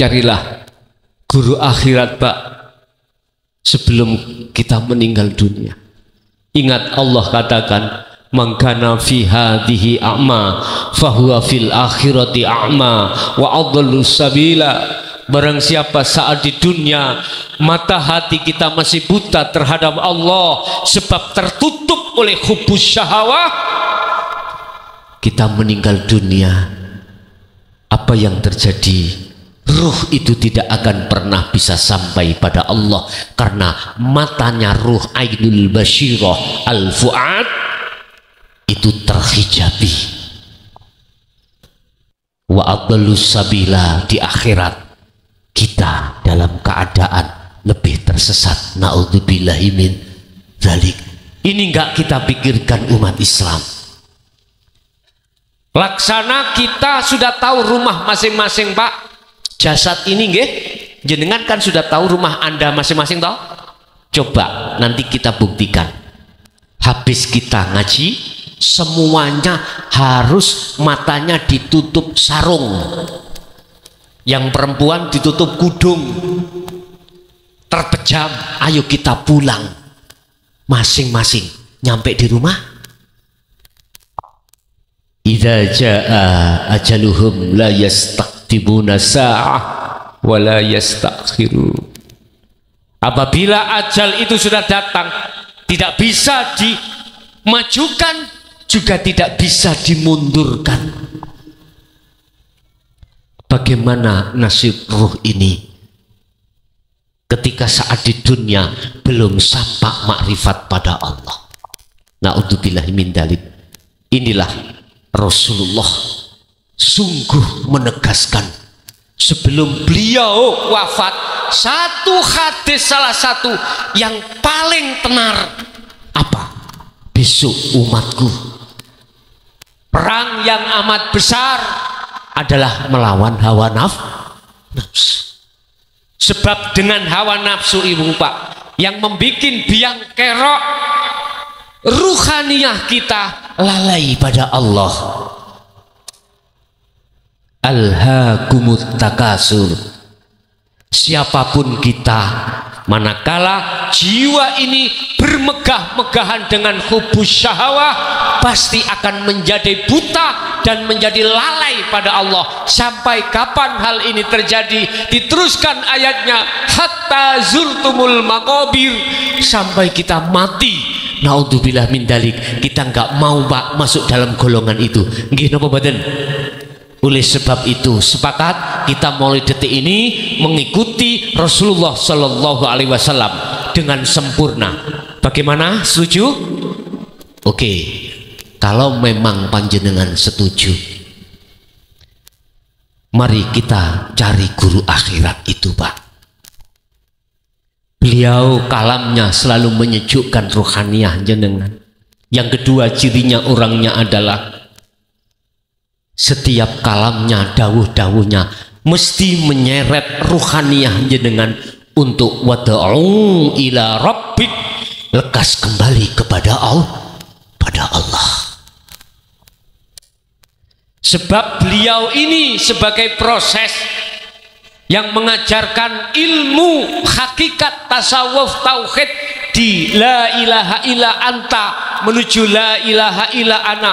Carilah guru akhirat, Pak, sebelum kita meninggal dunia. Ingat Allah katakan, man kana fi hadhihi a'ma fahuwa fil akhirati a'ma wa adallu sabila. Barang siapa saat di dunia mata hati kita masih buta terhadap Allah sebab tertutup oleh hubbus syahawah, kita meninggal dunia, apa yang terjadi? ruh itu tidak akan pernah bisa sampai pada Allah, karena matanya ruh ainul basyirah al-fuad itu terhijabi. Wa adallus sabila, di akhirat kita dalam keadaan lebih tersesat. Naudzubillahi min dzalik. Ini enggak kita pikirkan umat Islam. Laksana kita sudah tahu rumah masing-masing, Pak. Jasad ini nggih, jenengan kan sudah tahu rumah Anda masing-masing toh? Coba nanti kita buktikan. Habis kita ngaji, semuanya harus matanya ditutup sarung. Yang perempuan ditutup kudung. Terpejam, ayo kita pulang. Masing-masing nyampe di rumah. Idza jaa ajaluhum la yastaqdimuna sa'ah wa la yastakhirun. Apabila ajal itu sudah datang, tidak bisa dimajukan, juga tidak bisa dimundurkan. Bagaimana nasib ruh ini ketika saat di dunia belum sampai makrifat pada Allah? Na'udzubillahi min dzalik. Inilah Rasulullah sungguh menegaskan sebelum beliau wafat, satu hadis salah satu yang paling tenar apa? Besok umatku perang yang amat besar adalah melawan hawa nafsu. Sebab dengan hawa nafsu ibu Pak yang membuat biang kerok ruhaniyah kita lalai pada Allah. Alhaakumut takasur. Siapapun kita, manakala jiwa ini bermegah-megahan dengan hubus syahwah, pasti akan menjadi buta dan menjadi lalai pada Allah. Sampai kapan hal ini terjadi? Diteruskan ayatnya, hatta zurtumul maqabir, sampai kita mati. Naudzubillah min dzalik. Kita enggak mau Pak masuk dalam golongan itu. Nggih napa mboten? Oleh sebab itu sepakat kita mulai detik ini mengikuti Rasulullah Shallallahu Alaihi Wasallam dengan sempurna. Bagaimana? Setuju? Oke. Kalau memang panjenengan setuju, mari kita cari guru akhirat itu, Pak. Beliau kalamnya selalu menyejukkan ruhaniyah jenengan. Yang kedua, cirinya orangnya adalah setiap kalamnya, dawuh-dawuhnya mesti menyeret ruhaniyah jenengan untuk wada'u ila rabbik, lekas kembali kepada Allah. Sebab beliau ini sebagai proses yang mengajarkan ilmu hakikat tasawuf tauhid di la ilaha illa anta menuju la ilaha illa ana.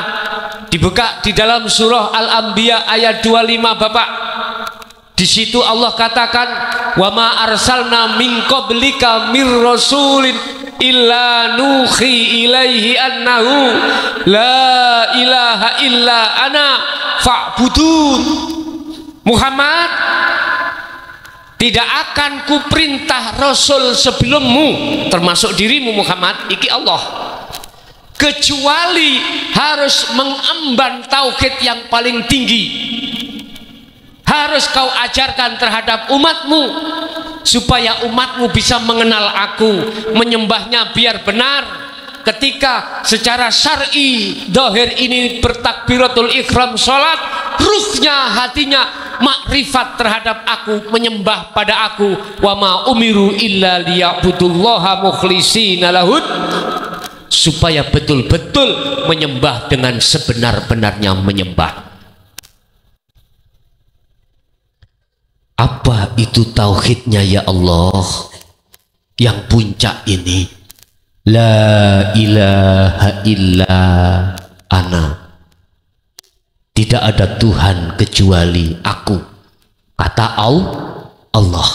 Dibuka di dalam surah Al-Anbiya ayat 25 Bapak. Di situ Allah katakan, wa ma arsalna min qablika mir rasulin illa nuhi ilaihi annahu la ilaha illa ana fa'budun. Muhammad, tidak akan kuperintah rasul sebelummu, termasuk dirimu Muhammad, iki Allah, kecuali harus mengemban tauhid yang paling tinggi. Harus kau ajarkan terhadap umatmu supaya umatmu bisa mengenal aku, menyembahnya biar benar. Ketika secara syar'i dohir ini bertakbiratul ikhram salat, ruhnya, hatinya makrifat terhadap aku, menyembah pada aku. Wa ma umiru illa liya'budullaha mukhlishina lahud, supaya betul-betul menyembah dengan sebenar-benarnya menyembah. Apa itu tauhidnya ya Allah? Yang puncak ini, la ilaha illa ana, tidak ada Tuhan kecuali aku, kata Allah.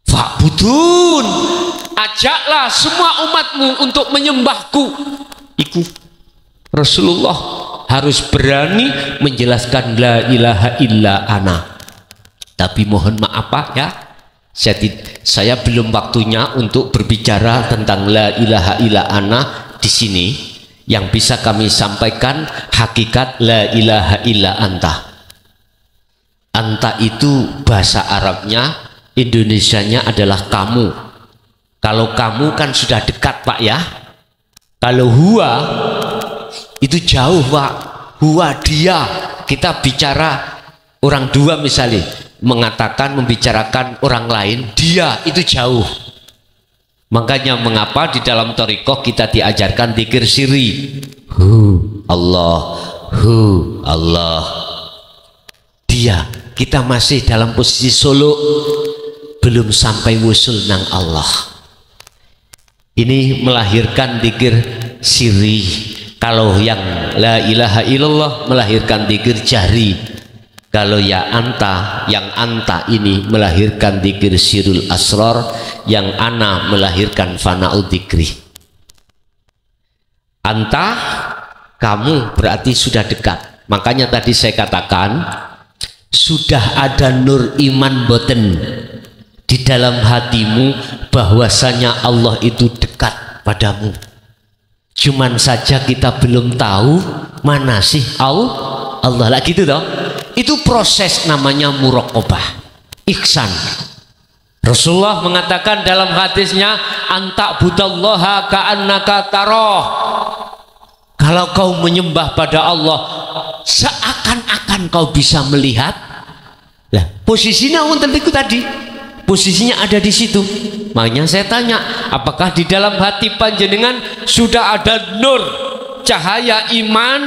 Fa'budun, ajaklah semua umatmu untuk menyembahku. Iku Rasulullah harus berani menjelaskan la ilaha illa ana. Tapi mohon maaf Pak ya, saya belum waktunya untuk berbicara tentang la ilaha illa ana di sini. Yang bisa kami sampaikan hakikat la ilaha illa anta. Anta itu bahasa Arabnya, Indonesianya adalah kamu. Kalau kamu kan sudah dekat Pak ya. Kalau huwa itu jauh Pak. Huwa dia. Kita bicara orang dua misalnya, mengatakan membicarakan orang lain, dia itu jauh. Makanya mengapa di dalam thariqah kita diajarkan dzikir sirri. Allah, Allah. Dia, kita masih dalam posisi solo, belum sampai wusul nang Allah. Ini melahirkan dzikir sirri. Kalau yang la ilaha illallah melahirkan dzikir jahri. Kalau ya anta, yang anta ini melahirkan dzikir sirul asrar, yang ana melahirkan fana'ul dzikri. Anta, kamu berarti sudah dekat. Makanya tadi saya katakan sudah ada nur iman boten di dalam hatimu bahwasanya Allah itu dekat padamu. Cuman saja kita belum tahu mana sih Allah lah gitu toh. Itu proses namanya muraqabah, ihsan. Rasulullah mengatakan dalam hadisnya, anta budallaha ka'annaka taroh. Kalau kau menyembah pada Allah seakan-akan kau bisa melihat. Lah, posisinya wonten niku tadi. Posisinya ada di situ. Makanya saya tanya, apakah di dalam hati panjenengan sudah ada nur, cahaya iman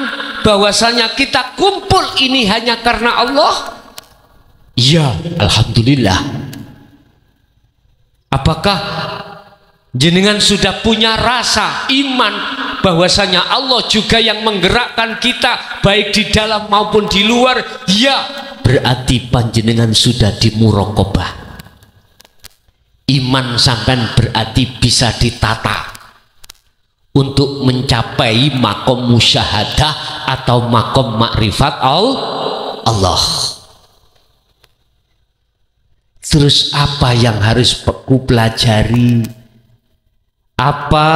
bahwasanya kita kumpul ini hanya karena Allah? Ya, alhamdulillah. Apakah jenengan sudah punya rasa iman bahwasanya Allah juga yang menggerakkan kita baik di dalam maupun di luar? Ya, berarti panjenengan sudah dimuraqabah. Iman sampean berarti bisa ditata untuk mencapai makom musyahadah atau makom makrifat Allah. Terus apa yang harus ku pelajari? Apa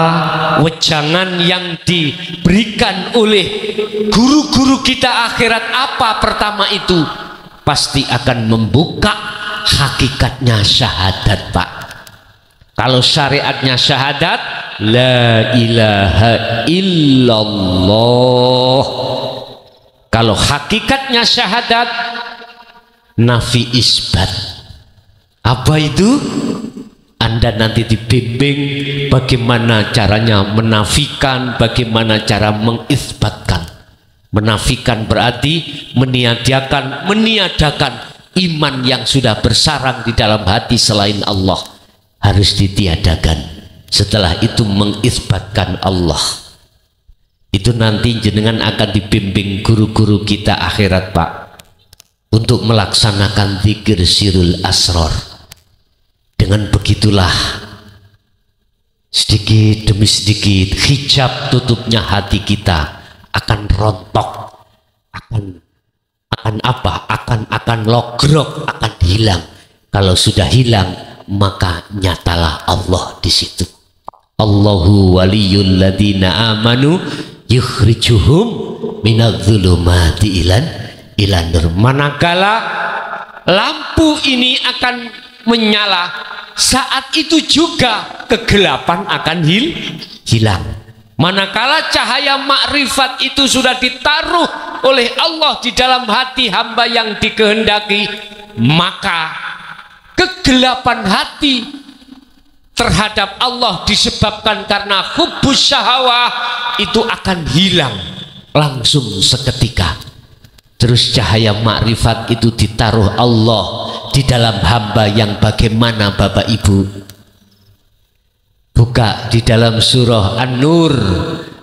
wejangan yang diberikan oleh guru-guru kita akhirat? Apa pertama itu? Pasti akan membuka hakikatnya syahadat Pak. Kalau syariatnya syahadat, la ilaha illallah. Kalau hakikatnya syahadat, nafi isbat. Apa itu? Anda nanti dibimbing bagaimana caranya menafikan, bagaimana cara mengisbatkan. Menafikan berarti meniadakan iman yang sudah bersarang di dalam hati selain Allah. Harus ditiadakan. Setelah itu mengisbatkan Allah. Itu nanti jenengan akan dibimbing guru-guru kita akhirat Pak, untuk melaksanakan dzikir sirul asrar. Dengan begitulah sedikit demi sedikit hijab tutupnya hati kita akan rontok, akan logrok, akan hilang. Kalau sudah hilang, maka nyatalah Allah di situ. Allahu waliyul ladina amanu yukhrijuhum minadh-dhulumati ilan nur. Manakala lampu ini akan menyala, saat itu juga kegelapan akan hilang. Manakala cahaya makrifat itu sudah ditaruh oleh Allah di dalam hati hamba yang dikehendaki, maka kegelapan hati terhadap Allah disebabkan karena hubbus syahwah itu akan hilang langsung seketika. Terus cahaya makrifat itu ditaruh Allah di dalam hamba yang bagaimana Bapak Ibu? Buka di dalam surah An-Nur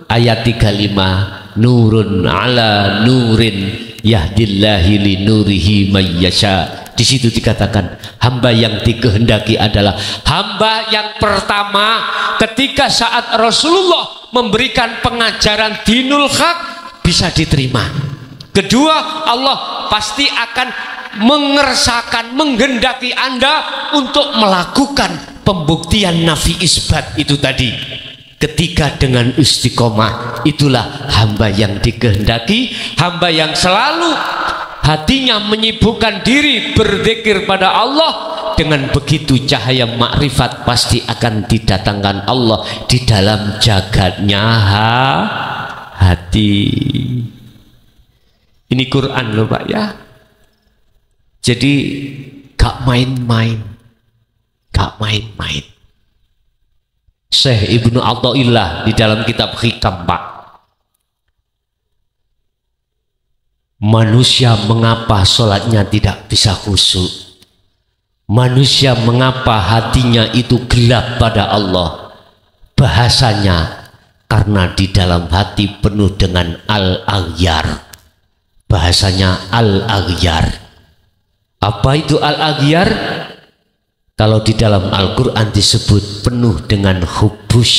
ayat 35, nurun ala nurin yahdillahi li nurihi mayyasha. Di situ dikatakan hamba yang dikehendaki adalah hamba yang pertama ketika saat Rasulullah memberikan pengajaran dinul haq bisa diterima. Kedua, Allah pasti akan mengersakan, menghendaki Anda untuk melakukan pembuktian nafi isbat itu tadi. Ketika dengan istiqomah, itulah hamba yang dikehendaki, hamba yang selalu hatinya menyibukkan diri berzikir pada Allah. Dengan begitu cahaya makrifat pasti akan didatangkan Allah di dalam jagatnya hati. Ini Quran loh Pak ya. Jadi gak main-main, gak main-main. Syekh Ibnu Athaillah di dalam kitab Hikam Pak, manusia mengapa sholatnya tidak bisa khusyuk? Manusia mengapa hatinya itu gelap pada Allah? Bahasanya karena di dalam hati penuh dengan al-aghyar. Bahasanya al-aghyar. Apa itu al-aghyar? Kalau di dalam Al-Quran disebut penuh dengan hubbus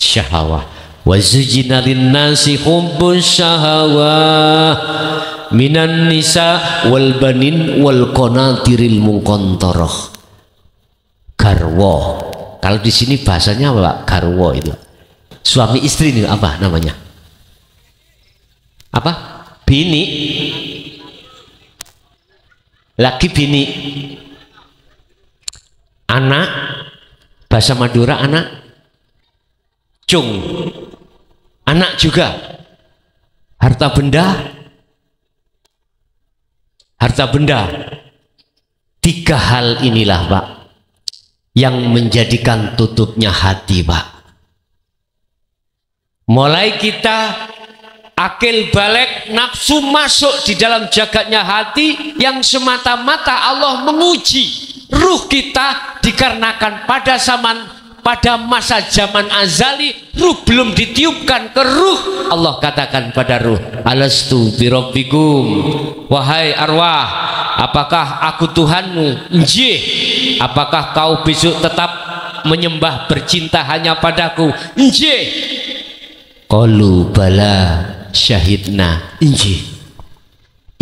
syahawah. Wa zujina linnasi hubbus syahawah minan nisa wal banin wal qanatiril muqantarah. Garwo. Kalau di sini bahasanya apa? Garwo itu. Suami istri ini apa namanya? Apa? Bini. Laki bini. Anak. Bahasa Madura anak. Cung. Anak juga. Harta benda. Harta benda. 3 hal inilah Pak yang menjadikan tutupnya hati Pak. Mulai kita akil balik, nafsu masuk di dalam jagatnya hati yang semata-mata Allah menguji ruh kita, dikarenakan pada masa zaman azali ruh belum ditiupkan ke ruh. Allah katakan pada ruh, alastu birabbikum, wahai arwah, apakah aku Tuhanmu? Njih. Apakah kau besok tetap menyembah bercinta hanya padaku? Njih. Qalu bala syahidna. Njih.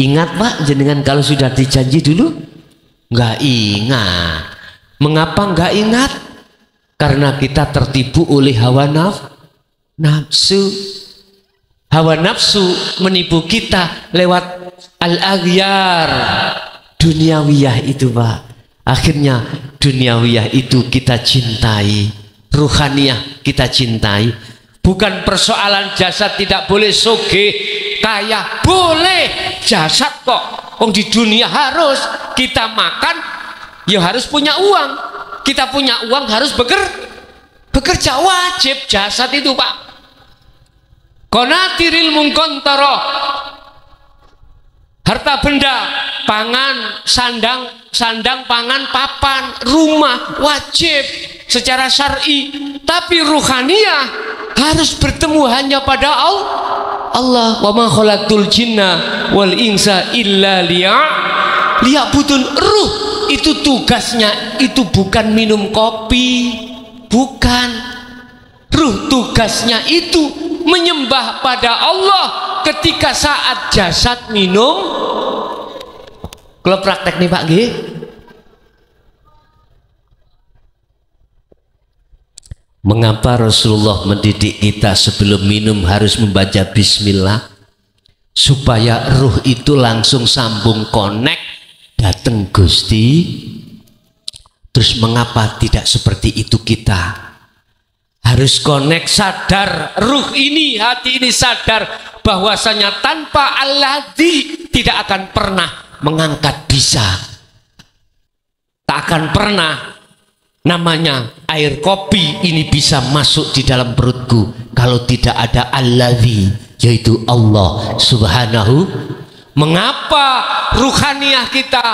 Ingat Pak jenengan kalau sudah dijanji dulu? Nggak ingat. Mengapa nggak ingat? Karena kita tertipu oleh hawa nafsu. Hawa nafsu menipu kita lewat al-aghyar duniawiyah itu Pak. Akhirnya duniawiyah itu kita cintai, ruhaniyah kita cintai. Bukan persoalan jasad tidak boleh soge, kaya boleh, jasad kok. Di dunia harus kita makan, ya harus punya uang. Kita punya uang harus bekerja, wajib jasad itu Pak. Qanatiril muqantarah, harta benda, pangan, sandang, pangan, papan, rumah, wajib secara syar'i. Tapi ruhaniyah harus bertemu hanya pada Allah. Wa ma khalaqtul jinna wal insa illa liya'budun. Ruh itu tugasnya itu bukan minum kopi, bukan. Ruh tugasnya itu menyembah pada Allah ketika saat jasad minum. Kalau praktek nih Pak nggih. Mengapa Rasulullah mendidik kita sebelum minum harus membaca bismillah? Supaya ruh itu langsung sambung connect datang Gusti. Terus mengapa tidak seperti itu kita? Harus connect, sadar, ruh ini, hati ini sadar bahwasanya tanpa Alladzi tidak akan pernah mengangkat bisa. Tak akan pernah namanya air kopi ini bisa masuk di dalam perutku kalau tidak ada Alladzi, yaitu Allah Subhanahu. Mengapa ruhaniyah kita,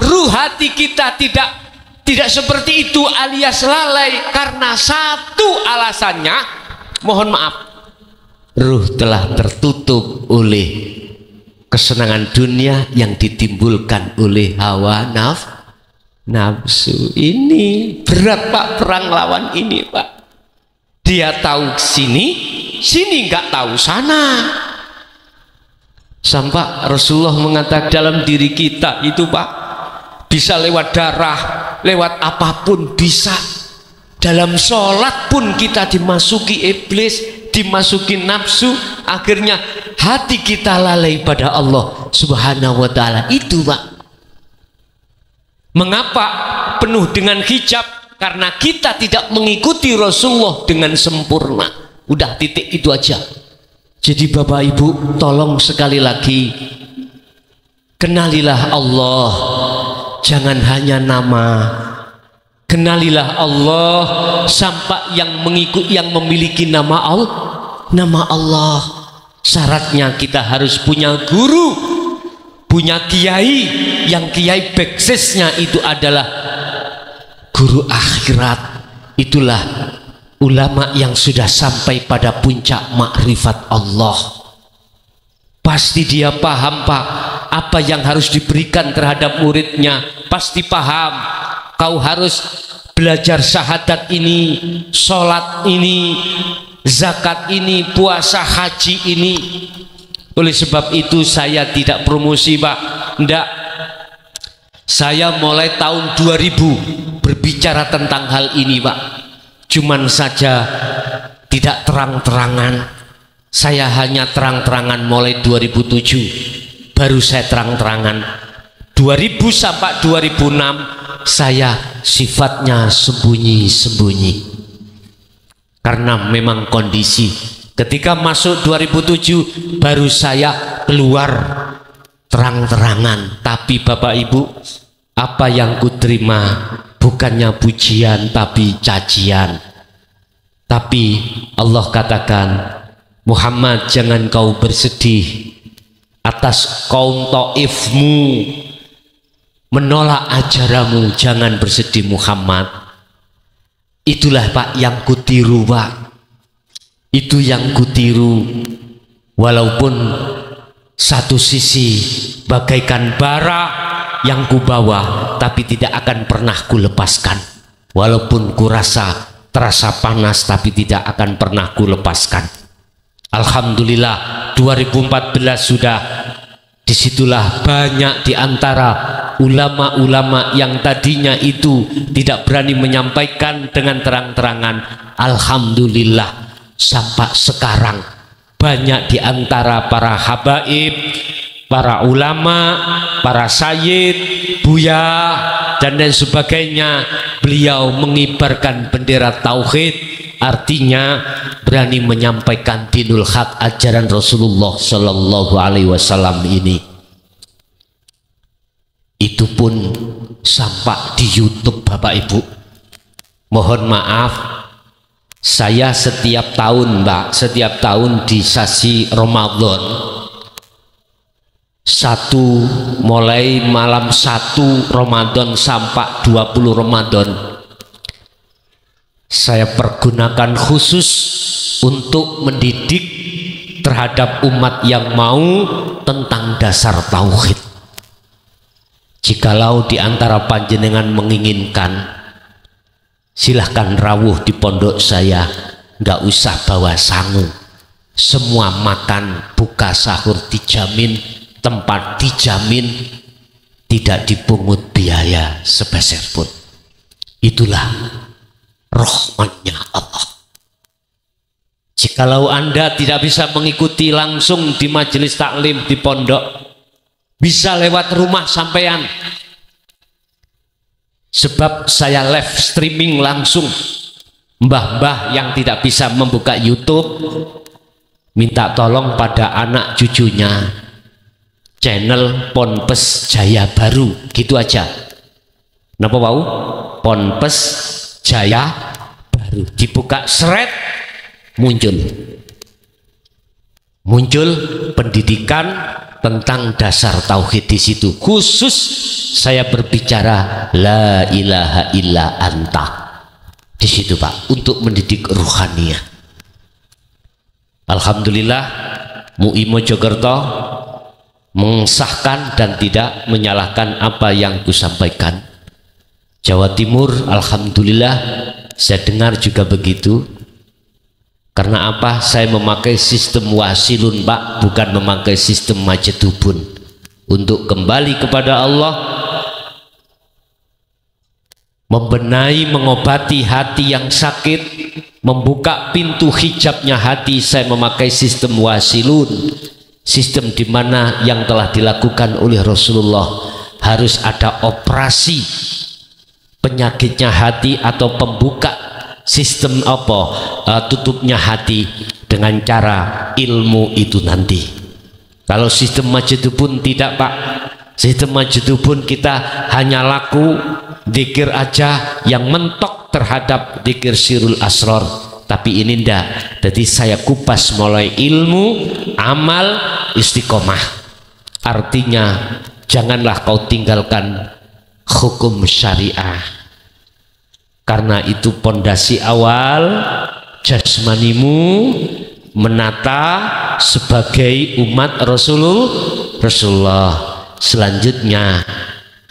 ruh hati kita tidak seperti itu alias lalai? Karena satu alasannya, mohon maaf, ruh telah tertutup oleh kesenangan dunia yang ditimbulkan oleh hawa nafsu. Ini berat Pak, perang lawan ini Pak. Dia tahu sini nggak tahu sana. Sampai Rasulullah mengatakan dalam diri kita itu Pak, bisa lewat darah, lewat apapun bisa. Dalam sholat pun kita dimasuki iblis, dimasuki nafsu, akhirnya hati kita lalai pada Allah Subhanahu wa ta'ala. Itu Pak. Mengapa penuh dengan hijab? Karena kita tidak mengikuti Rasulullah dengan sempurna. Udah, titik itu aja. Jadi Bapak Ibu, tolong sekali lagi, kenalilah Allah, jangan hanya nama. Kenalilah Allah sampai yang memiliki nama Allah. Syaratnya kita harus punya guru, punya kiai, yang kiai basisnya itu adalah guru akhirat. Itulah ulama yang sudah sampai pada puncak makrifat Allah. Pasti dia paham Pak, apa yang harus diberikan terhadap muridnya. Pasti paham, kau harus belajar syahadat ini, sholat ini, zakat ini, puasa haji ini. Oleh sebab itu saya tidak promosi Pak, enggak. Saya mulai tahun 2000 berbicara tentang hal ini Pak. Cuman saja tidak terang-terangan. Saya hanya terang-terangan mulai 2007, baru saya terang-terangan. 2000 sampai 2006 saya sifatnya sembunyi-sembunyi, karena memang kondisi. Ketika masuk 2007 baru saya keluar terang-terangan. Tapi Bapak Ibu, apa yang kuterima bukannya pujian tapi cacian. Tapi Allah katakan, Muhammad, jangan kau bersedih atas kaum Taifmu menolak ajaranmu. Jangan bersedih Muhammad. Itulah Pak yang kutiru Pak. Itu yang kutiru. Walaupun satu sisi bagaikan bara yang kubawa, tapi tidak akan pernah kulepaskan. Walaupun kurasa terasa panas, tapi tidak akan pernah kulepaskan. Alhamdulillah 2014 sudah. Disitulah banyak diantara ulama-ulama yang tadinya itu tidak berani menyampaikan dengan terang-terangan. Alhamdulillah sampai sekarang banyak diantara para habaib, para ulama, para sayyid, buya, dan lain sebagainya, beliau mengibarkan bendera tauhid, artinya berani menyampaikan dinul haq, ajaran Rasulullah Shallallahu Alaihi Wasallam ini. Itu pun sampai di YouTube Bapak Ibu. Mohon maaf, saya setiap tahun Mbak, setiap tahun di sasi Ramadan, mulai malam 1 Ramadan sampai 20 Ramadan, saya pergunakan khusus untuk mendidik terhadap umat yang mau tentang dasar tauhid. Jikalau di antara panjenengan menginginkan, silahkan rawuh di pondok saya, nggak usah bawa sangu. Semua makan, buka sahur dijamin, tempat dijamin, tidak dipungut biaya sepeser pun. Itulah rahmatnya Allah. Jikalau Anda tidak bisa mengikuti langsung di majelis taklim di pondok, bisa lewat rumah sampean. Sebab saya live streaming langsung. Mbah-mbah yang tidak bisa membuka YouTube, minta tolong pada anak cucunya, channel Ponpes Jaya Baru, gitu aja. Napa mau? Ponpes Jaya Baru, dibuka seret, muncul pendidikan tentang dasar tauhid di situ. Khusus saya berbicara la ilaha illa anta di situ Pak, untuk mendidik ruhaniyah. Alhamdulillah MUI Mojokerto mengesahkan dan tidak menyalahkan apa yang kusampaikan. Jawa Timur alhamdulillah saya dengar juga begitu. Karena apa? Saya memakai sistem wasilun Pak, bukan memakai sistem majedubun. Untuk kembali kepada Allah, membenahi, mengobati hati yang sakit, membuka pintu hijabnya hati, saya memakai sistem wasilun. Sistem di mana yang telah dilakukan oleh Rasulullah, harus ada operasi penyakitnya hati atau pembuka sistem tutupnya hati dengan cara ilmu itu nanti. Kalau sistem majedubun tidak Pak, sistem majedubun kita hanya laku zikir aja yang mentok terhadap zikir sirul asrar, tapi ini ndak. Jadi saya kupas mulai ilmu, amal, istiqomah. Artinya janganlah kau tinggalkan hukum syariah, karena itu pondasi awal jasmanimu menata sebagai umat Rasulullah. Selanjutnya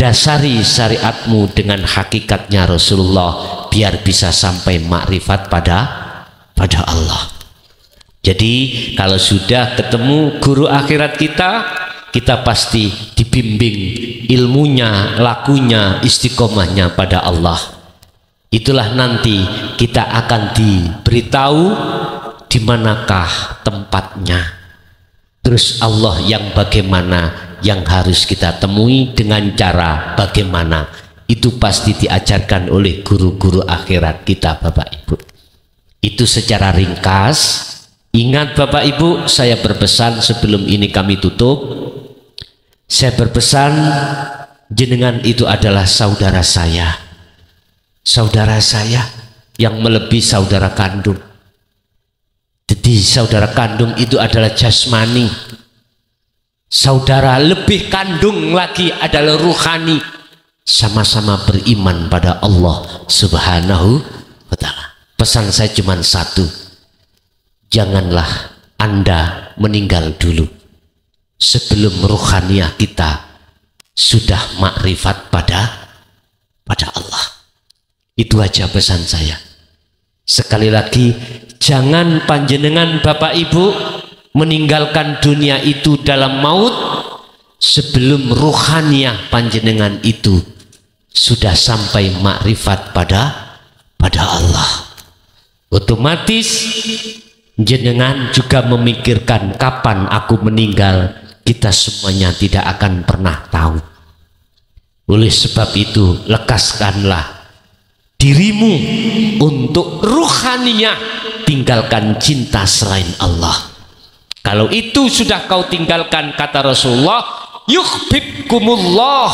dasari syariatmu dengan hakikatnya Rasulullah, biar bisa sampai makrifat pada Allah. Jadi kalau sudah ketemu guru akhirat kita pasti dibimbing ilmunya, lakunya, istiqomahnya pada Allah. Itulah nanti kita akan diberitahu di manakah tempatnya. Terus Allah yang bagaimana yang harus kita temui, dengan cara bagaimana, itu pasti diajarkan oleh guru-guru akhirat kita Bapak Ibu. Itu secara ringkas. Ingat Bapak Ibu, saya berpesan sebelum ini kami tutup, saya berpesan jenengan itu adalah saudara saya yang melebihi saudara kandung. Jadi saudara kandung itu adalah jasmani, saudara lebih kandung lagi adalah ruhani. Sama-sama beriman pada Allah Subhanahu wa ta'ala. Pesan saya cuma satu, janganlah Anda meninggal dulu sebelum ruhaniah kita sudah makrifat pada Allah. Itu aja pesan saya. Sekali lagi, jangan panjenengan Bapak Ibu meninggalkan dunia itu dalam maut sebelum ruhaniah panjenengan itu sudah sampai makrifat pada Allah. Otomatis jenengan juga memikirkan kapan aku meninggal, kita semuanya tidak akan pernah tahu. Oleh sebab itu, lekaskanlah dirimu untuk ruhaniah, tinggalkan cinta selain Allah. Kalau itu sudah kau tinggalkan, kata Rasulullah, yuhibbukumullah,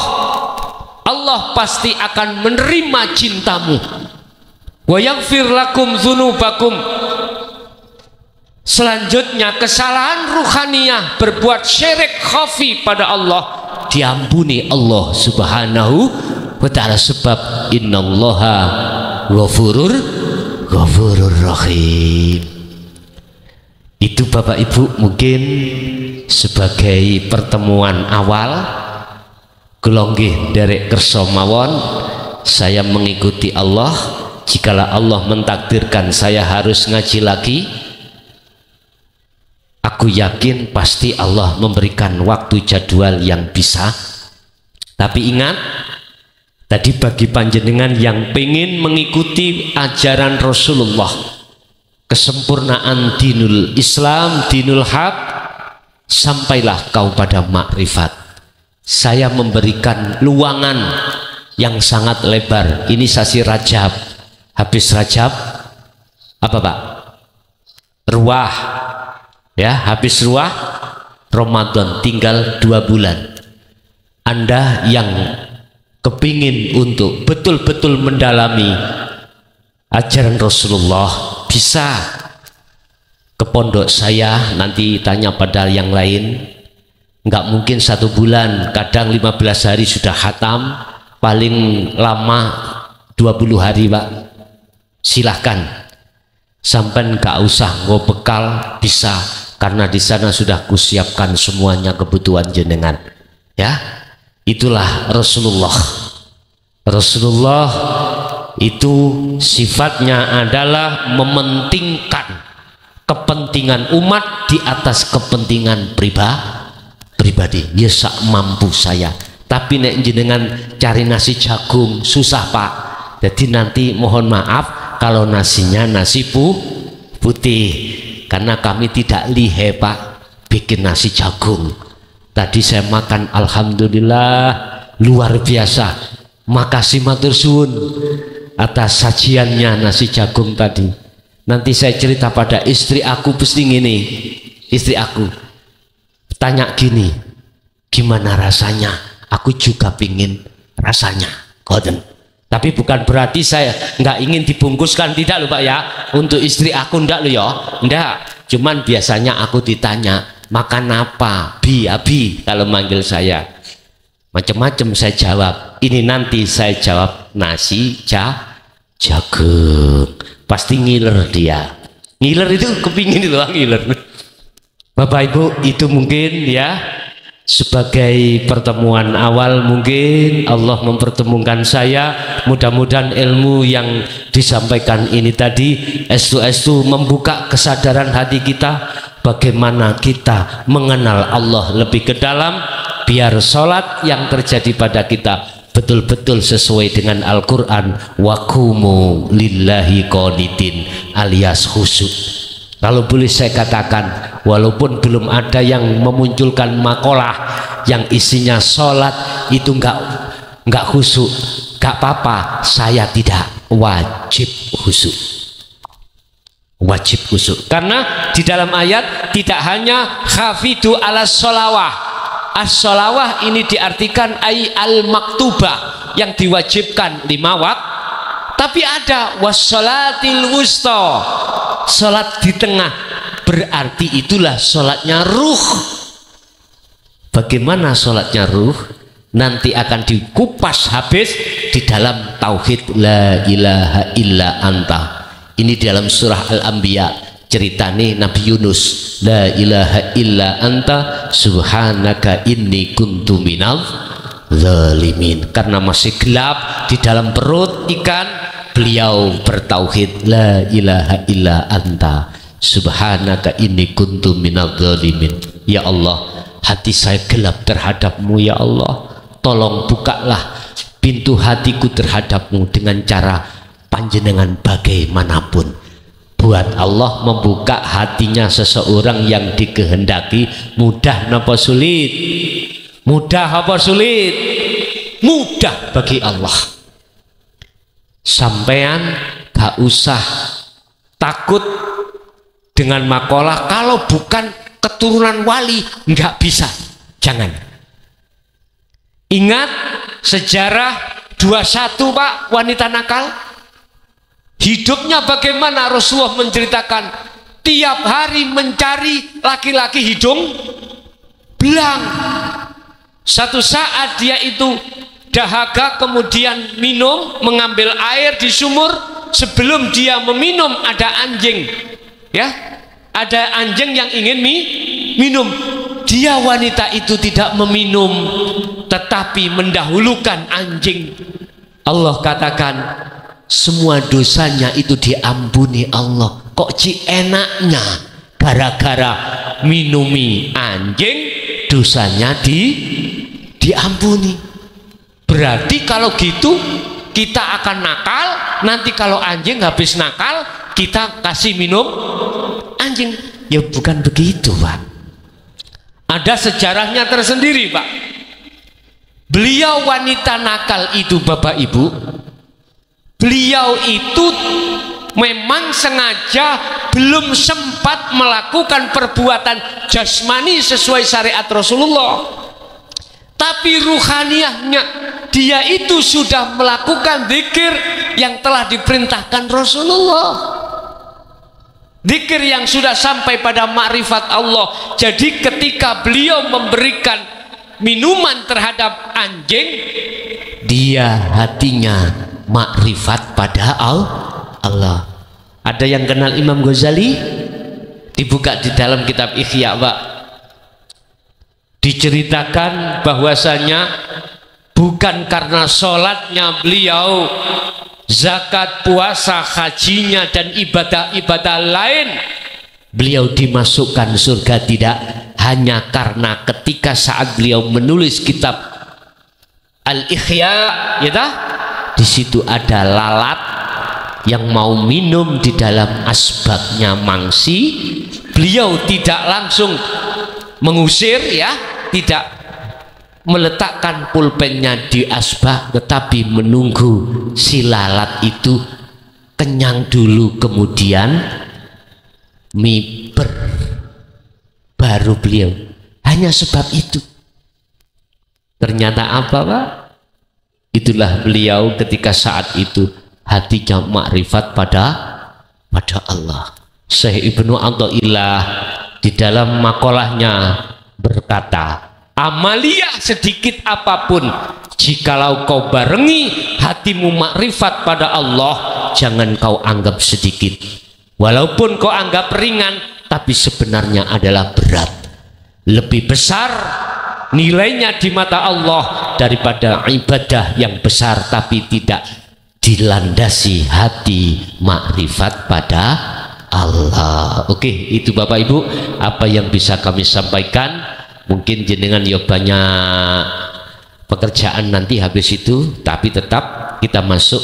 Allah pasti akan menerima cintamu. Wa yaghfir lakum dzunubakum. Selanjutnya kesalahan ruhaniah, berbuat syirik khafi pada Allah, diampuni Allah Subhanahu wa ta'ala, sebab innallaha ghafurur rahim. Itu Bapak Ibu mungkin sebagai pertemuan awal. Kula nggih nderek kersa mawon, saya mengikuti Allah. Jikalau Allah mentakdirkan saya harus ngaji lagi, aku yakin pasti Allah memberikan waktu jadwal yang bisa. Tapi ingat, tadi bagi panjenengan yang pengen mengikuti ajaran Rasulullah, kesempurnaan dinul Islam, dinul haq, sampailah kau pada makrifat. Saya memberikan luangan yang sangat lebar. Ini sasi Rajab, habis Rajab apa Pak? Ruah, ya, habis ruah Ramadan, tinggal 2 bulan. Anda yang kepingin untuk betul-betul mendalami ajaran Rasulullah, bisa ke pondok saya, nanti tanya pada yang lain. Nggak mungkin 1 bulan, kadang 15 hari sudah khatam, paling lama 20 hari Pak. Silahkan, sampai nggak usah nggo bekal, bisa, karena di sana sudah kusiapkan semuanya kebutuhan jenengan. Ya, itulah Rasulullah. Rasulullah itu sifatnya adalah mementingkan kepentingan umat di atas kepentingan pribadi. Ya sak mampu saya. Tapi nek jenengan cari nasi jagung susah Pak. Jadi nanti mohon maaf kalau nasinya nasi putih, karena kami tidak lihe Pak bikin nasi jagung. Tadi saya makan alhamdulillah luar biasa. Makasih matur suwun atas sajiannya nasi jagung tadi. Nanti saya cerita pada istri aku pasti gini. Istri aku tanya gini, gimana rasanya? Aku juga pingin rasanya. Goten. Tapi bukan berarti saya nggak ingin dibungkuskan, tidak loh Pak ya. Untuk istri aku ndak loh ya, ndak. Cuman biasanya aku ditanya makan apa, abi kalau manggil saya. Macam-macam saya jawab. Ini nanti saya jawab nasi jagung. Pasti ngiler dia. Ngiler itu kepingin loh ngiler. Bapak Ibu, itu mungkin ya sebagai pertemuan awal, mungkin Allah mempertemukan saya. Mudah-mudahan ilmu yang disampaikan ini tadi estu membuka kesadaran hati kita, bagaimana kita mengenal Allah lebih ke dalam, biar sholat yang terjadi pada kita betul-betul sesuai dengan Al-Quran. Waqumu lillahi qanitin, alias khusyuk. Kalau boleh saya katakan, walaupun belum ada yang memunculkan makalah yang isinya sholat itu nggak khusyuk, nggak apa-apa, saya tidak wajib khusyuk. Wajib khusyuk karena di dalam ayat tidak hanya hafidu ala sholawah. As-sholawah ini diartikan ay al-maktubah, yang diwajibkan 5 waktu. Tapi ada wassolatil wusta, sholat di tengah, berarti itulah sholatnya ruh. Bagaimana sholatnya ruh? Nanti akan dikupas habis di dalam tauhid la ilaha illa anta. Ini dalam surah Al-Anbiya, ceritane Nabi Yunus, la ilaha illa anta subhanaka inni kuntu minal zalimin. Karena masih gelap di dalam perut ikan, beliau bertauhid la ilaha illa anta subhanaka inni kuntu minal zalimin. Ya Allah, hati saya gelap terhadapmu ya Allah, tolong bukalah pintu hatiku terhadapmu dengan cara panjenengan bagaimanapun. Buat Allah membuka hatinya seseorang yang dikehendaki mudah napa sulit? Mudah apa sulit? Mudah bagi Allah. Sampean gak usah takut dengan makalah kalau bukan keturunan wali, nggak bisa. Jangan. Ingat sejarah 21 Pak, wanita nakal. Hidupnya bagaimana? Rasulullah menceritakan tiap hari mencari laki-laki hidung belang. Satu saat dia itu dahaga, kemudian minum, mengambil air di sumur. Sebelum dia meminum ada anjing, ya, ada anjing yang ingin minum. Dia wanita itu tidak meminum, tetapi mendahulukan anjing. Allah katakan semua dosanya itu diampuni Allah. Kok enaknya gara-gara minumi anjing dosanya diampuni. Berarti kalau gitu kita akan nakal, nanti kalau anjing habis nakal kita kasih minum anjing. Ya bukan begitu Pak, ada sejarahnya tersendiri Pak. Beliau wanita nakal itu Bapak Ibu, beliau itu memang sengaja belum sempat melakukan perbuatan jasmani sesuai syariat Rasulullah, tapi ruhaniyahnya dia itu sudah melakukan zikir yang telah diperintahkan Rasulullah, zikir yang sudah sampai pada makrifat Allah. Jadi ketika beliau memberikan minuman terhadap anjing, dia hatinya makrifat pada Allah. Ada yang kenal Imam Ghazali? Dibuka di dalam kitab Ihya Pak, diceritakan bahwasanya bukan karena sholatnya beliau, zakat, puasa, hajinya dan ibadah-ibadah lain beliau dimasukkan surga tidak hanya karena ketika saat beliau menulis kitab Al-Ihya, ya tak? Di situ ada lalat yang mau minum di dalam asbaknya mangsi. Beliau tidak langsung mengusir, ya, tidak meletakkan pulpennya di asbak, tetapi menunggu si lalat itu kenyang dulu, kemudian miber, baru beliau. Hanya sebab itu. Ternyata apa, Pak? Itulah beliau ketika saat itu hatinya makrifat pada Allah. Syekh Ibnu Athaillah di dalam makolahnya berkata, amalia sedikit apapun, jikalau kau barengi hatimu makrifat pada Allah, jangan kau anggap sedikit. Walaupun kau anggap ringan, tapi sebenarnya adalah berat. Lebih besar nilainya di mata Allah daripada ibadah yang besar tapi tidak dilandasi hati makrifat pada Allah. Oke, itu Bapak Ibu apa yang bisa kami sampaikan. Mungkin jenengan ya banyak pekerjaan nanti habis itu, tapi tetap kita masuk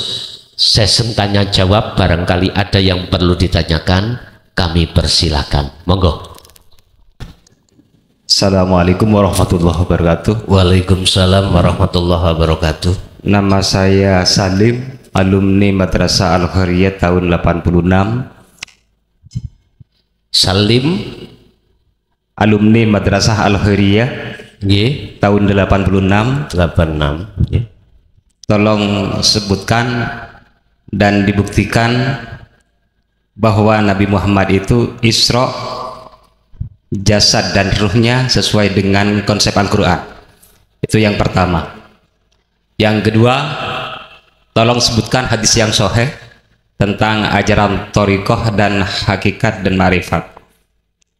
sesi tanya jawab. Barangkali ada yang perlu ditanyakan, kami persilakan. Monggo. Assalamualaikum warahmatullahi wabarakatuh. Waalaikumsalam warahmatullahi wabarakatuh. Nama saya Salim, alumni Madrasah Al-Khairiyah tahun 86. Salim, alumni Madrasah Al-Khairiyah tahun 86. Tolong sebutkan dan dibuktikan bahwa Nabi Muhammad itu Isra, jasad dan ruhnya sesuai dengan konsep Al-Quran. Itu yang pertama. Yang kedua, tolong sebutkan hadis yang sahih tentang ajaran thariqah dan hakikat dan ma'rifat.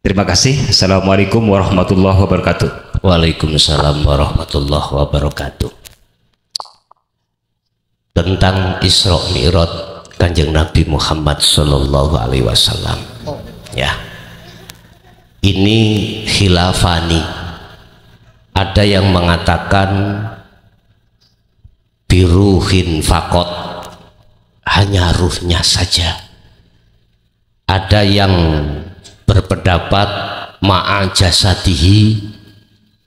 Terima kasih. Assalamualaikum warahmatullahi wabarakatuh. Waalaikumsalam warahmatullahi wabarakatuh. Tentang Isra Mi'raj Kanjeng Nabi Muhammad sallallahu alaihi wasallam. Ya. Ini khilafani. Ada yang mengatakan biruhin fakot, hanya ruhnya saja. Ada yang berpendapat ma'a jasadihi,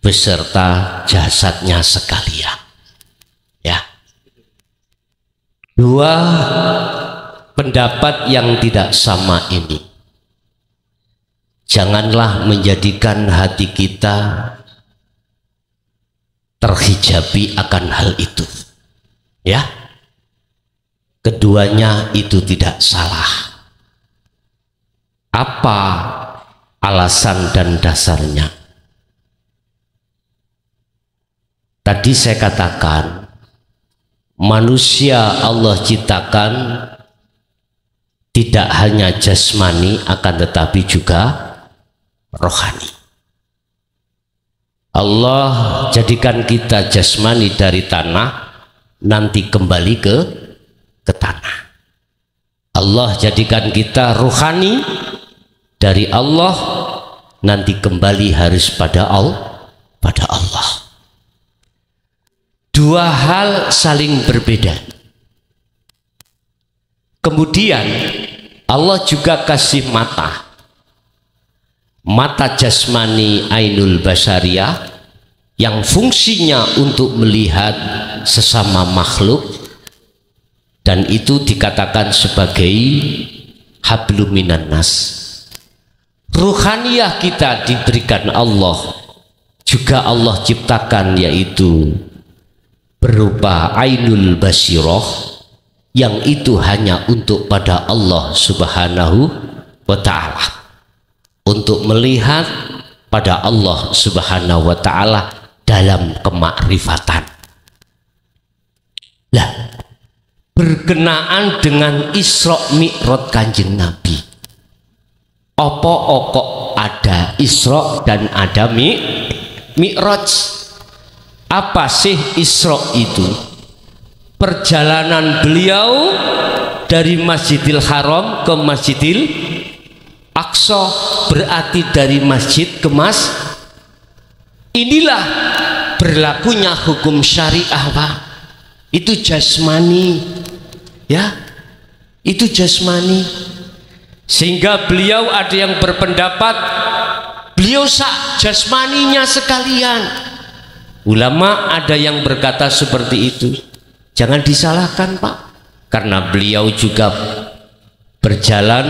beserta jasadnya sekalian. Ya. Dua pendapat yang tidak sama ini janganlah menjadikan hati kita terhijabi akan hal itu, ya. Keduanya itu tidak salah. Apa alasan dan dasarnya? Tadi saya katakan manusia Allah ciptakan tidak hanya jasmani, akan tetapi juga rohani. Allah jadikan kita jasmani dari tanah, nanti kembali ke tanah. Allah jadikan kita rohani dari Allah, nanti kembali harus pada Allah. Dua hal saling berbeda. Kemudian Allah juga kasih mata jasmani ainul basyariyah yang fungsinya untuk melihat sesama makhluk, dan itu dikatakan sebagai hablum minan nas. Ruhaniyah kita diberikan Allah, juga Allah ciptakan, yaitu berupa ainul basirah, yang itu hanya untuk pada Allah subhanahu wa ta'ala, untuk melihat pada Allah subhanahu wa ta'ala dalam kemakrifatan. Lah, berkenaan dengan Isra Mi'raj Kanjeng Nabi, apa kok ada Isra dan ada Mi'raj? Apa sih Isra itu? Perjalanan beliau dari Masjidil Haram ke Masjidil Aqsa berarti dari masjid ke inilah berlakunya hukum syariah, Pak. Itu jasmani, ya, itu jasmani. Sehingga beliau ada yang berpendapat beliau sak jasmaninya sekalian. Ulama ada yang berkata seperti itu. Jangan disalahkan, Pak, karena beliau juga berjalan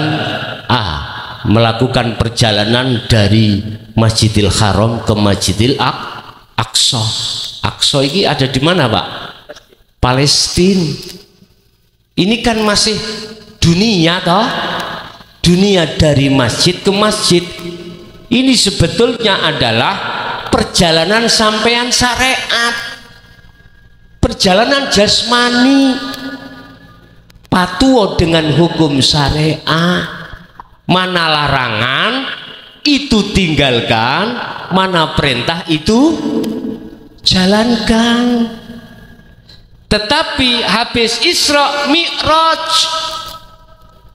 melakukan perjalanan dari Masjidil Haram ke Masjidil Aqsa. Aqsa ini ada di mana, Pak? Palestina. Ini kan masih dunia toh? Dunia dari masjid ke masjid. Ini sebetulnya adalah perjalanan sampean syariat, perjalanan jasmani, patuh dengan hukum syariah. Mana larangan itu tinggalkan, mana perintah itu jalankan. Tetapi habis Isra Mi'raj,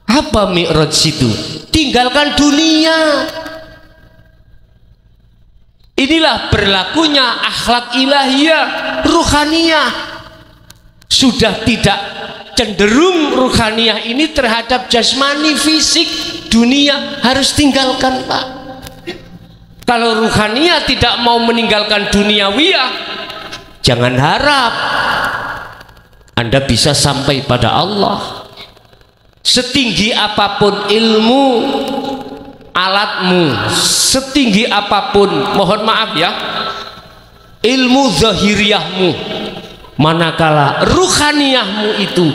apa Mi'raj itu? Tinggalkan dunia. Inilah berlakunya akhlak ilahiyah, ruhaniyah. Sudah tidak cenderung ruhaniyah ini terhadap jasmani fisik. Dunia harus tinggalkan, Pak. Kalau ruhaniyah tidak mau meninggalkan duniawiyah, jangan harap Anda bisa sampai pada Allah. Setinggi apapun ilmu alatmu, setinggi apapun, mohon maaf ya, ilmu zahiriyahmu, manakala ruhaniyahmu itu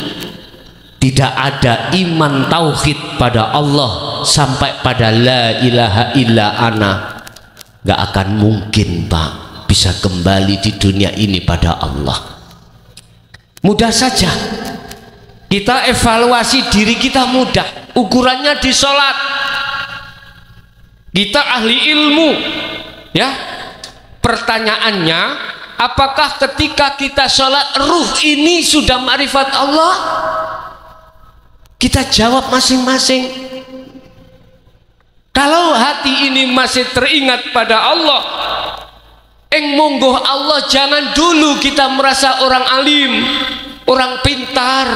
tidak ada iman tauhid pada Allah sampai pada la ilaha illa ana, gak akan mungkin, Pak, bisa kembali di dunia ini pada Allah. Mudah saja kita evaluasi diri kita, mudah. Ukurannya di sholat. Kita ahli ilmu, ya. Pertanyaannya, apakah ketika kita sholat ruh ini sudah ma'rifat Allah? Kita jawab masing-masing. Kalau hati ini masih teringat pada Allah, monggo Allah, jangan dulu kita merasa orang alim, orang pintar,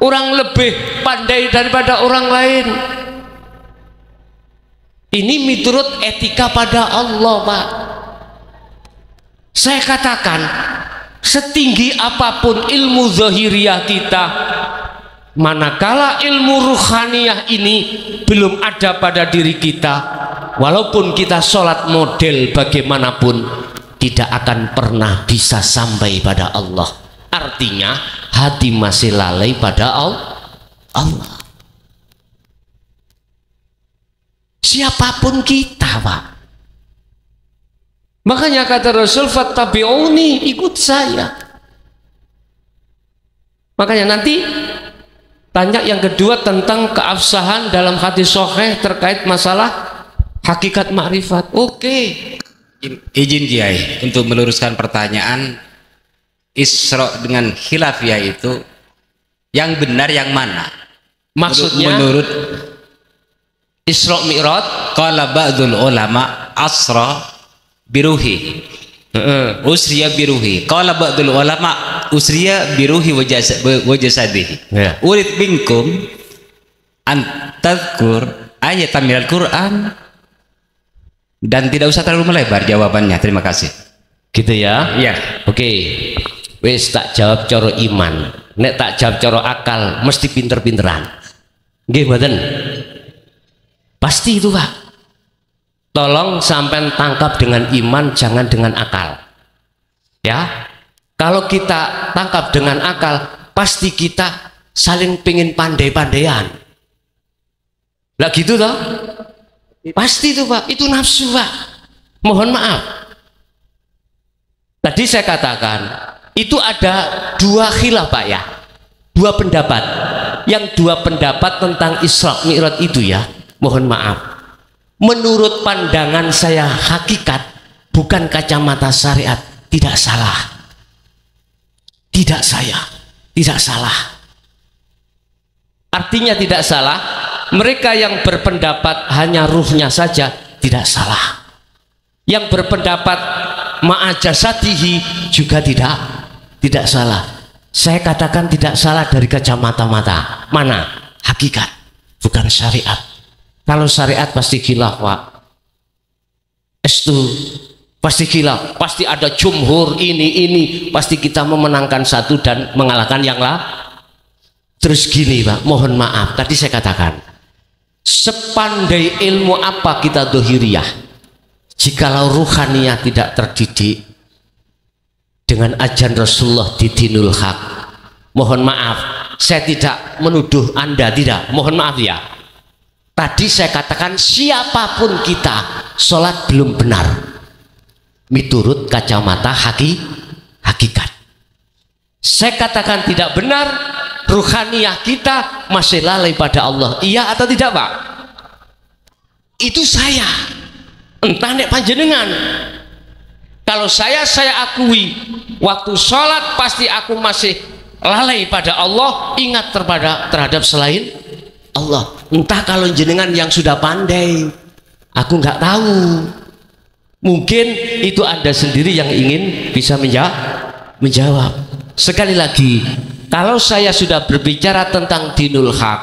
orang lebih pandai daripada orang lain. Ini menurut etika pada Allah, Pak. Saya katakan, setinggi apapun ilmu zahiriyah kita, manakala ilmu ruhaniyah ini belum ada pada diri kita, walaupun kita sholat model bagaimanapun, tidak akan pernah bisa sampai pada Allah. Artinya hati masih lalai pada Allah. Siapapun kita, Pak. Makanya kata Rasul, fattabi'uni, ikut saya. Makanya nanti tanya yang kedua tentang keabsahan dalam hadis sahih terkait masalah hakikat makrifat. Oke. Izin Kiai untuk meluruskan pertanyaan, Isra dengan khilafiyah itu yang benar yang mana? Maksudnya menurut Isra Mi'raj, qala ba'dul ulama asra biruhi, usriya biruhi, qala ba'dul ulama usriya biruhi wa jasadihi. Urid minkum an tadhkur ayatan minal Quran, dan tidak usah terlalu melebar jawabannya. Terima kasih. Gitu ya? Iya. Oke. Wis tak jawab coro iman. Nek tak jawab coro akal, mesti pinter-pinteran. Nggih mboten? Pasti itu, Pak. Tolong sampai tangkap dengan iman, jangan dengan akal. Ya. Kalau kita tangkap dengan akal, pasti kita saling pingin pandai-pandaian. Lah gitu toh? Pasti itu, Pak. Itu nafsu, Pak. Mohon maaf. Tadi saya katakan itu ada dua khilaf, Pak, ya. Dua pendapat. Yang dua pendapat tentang Isra Mi'raj itu, ya, mohon maaf, menurut pandangan saya hakikat, bukan kacamata syariat, tidak salah. Tidak salah. Artinya tidak salah Mereka yang berpendapat hanya ruhnya saja tidak salah. Yang berpendapat ma'a jasadihi juga tidak salah. Saya katakan tidak salah dari kacamata mata. Mana? Hakikat, bukan syariat. Kalau syariat pasti khilaf, Pak. Itu pasti khilaf, pasti ada jumhur ini pasti kita memenangkan satu dan mengalahkan yang lain. Terus gini, Pak, mohon maaf, tadi saya katakan sepandai ilmu apa kita dohiriyah, jikalau ruhaniyah tidak terdidik dengan ajaran Rasulullah di dinul haq, mohon maaf, saya tidak menuduh Anda, tidak, mohon maaf ya. Tadi saya katakan siapapun kita sholat belum benar miturut kacamata hakikat. Saya katakan tidak benar, ruhaniyah kita masih lalai pada Allah. Iya atau tidak, Pak? Itu saya, entah nek panjenengan. Kalau saya akui waktu sholat pasti aku masih lalai pada Allah, ingat terhadap selain Allah. Entah kalau jenengan yang sudah pandai, aku nggak tahu. Mungkin itu Anda sendiri yang ingin bisa menjawab. Sekali lagi, kalau saya sudah berbicara tentang dinul haq,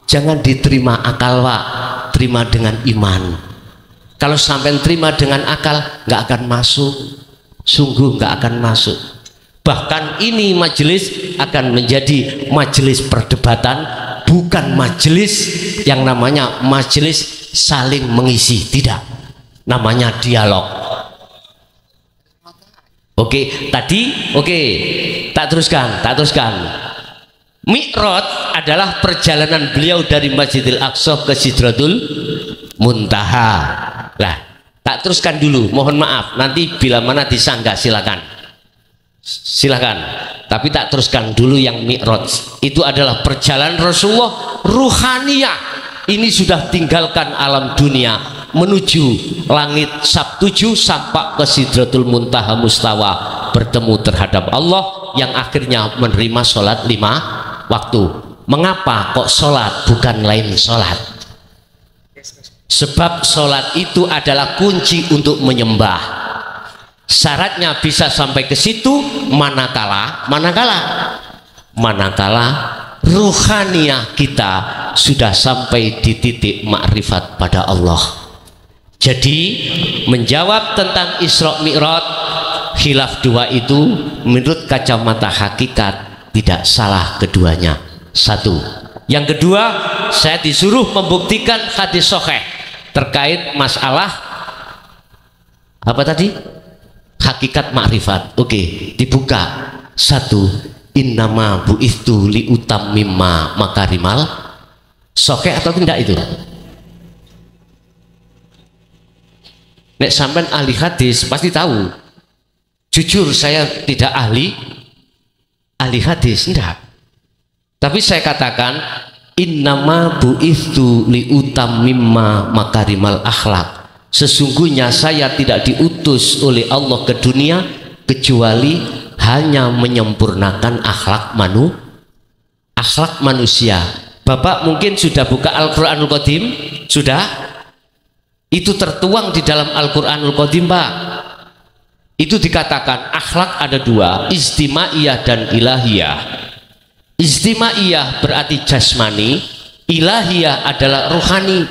jangan diterima akal, Pak, terima dengan iman. Kalau sampai terima dengan akal, nggak akan masuk, sungguh nggak akan masuk. Bahkan ini majelis akan menjadi majelis perdebatan, bukan majelis yang namanya majelis saling mengisi, tidak, namanya dialog. Oke, tadi tak teruskan. Mi'raj adalah perjalanan beliau dari Masjidil Aqsa ke Sidratul Muntaha. Lah, tak teruskan dulu, mohon maaf, nanti bila mana disanggah silakan. Tapi tak teruskan dulu yang Mi'raj. Itu adalah perjalanan Rasulullah ruhaniyah. Ini sudah tinggalkan alam dunia menuju langit Sabtuju sampai ke Sidratul Muntaha Mustawa, bertemu terhadap Allah yang akhirnya menerima sholat 5 waktu. Mengapa kok sholat bukan lain sholat? Sebab sholat itu adalah kunci untuk menyembah. Syaratnya bisa sampai ke situ manakala ruhaniyah kita sudah sampai di titik makrifat pada Allah. Jadi menjawab tentang Isra Mi'raj, khilaf dua itu menurut kacamata hakikat tidak salah keduanya. Satu. Yang kedua, saya disuruh membuktikan hadis sahih terkait masalah apa tadi? Hakikat makrifat. Oke, dibuka. Satu, innama bu'ithu liutammima makarimal. Sahih atau tidak itu? Nek sampean ahli hadis pasti tahu. Jujur saya tidak ahli hadis, enggak. Tapi saya katakan innama bu'ithu liutammima makarimal akhlak. Sesungguhnya saya tidak diutus oleh Allah ke dunia kecuali hanya menyempurnakan akhlak manusia. Bapak mungkin sudah buka Al-Quranul Qadim? Sudah? Itu tertuang di dalam Al-Quranul Qadim, Pak. Itu dikatakan akhlak ada dua, istimaiyah dan ilahiyah. Istimaiyah berarti jasmani, ilahiyah adalah rohani.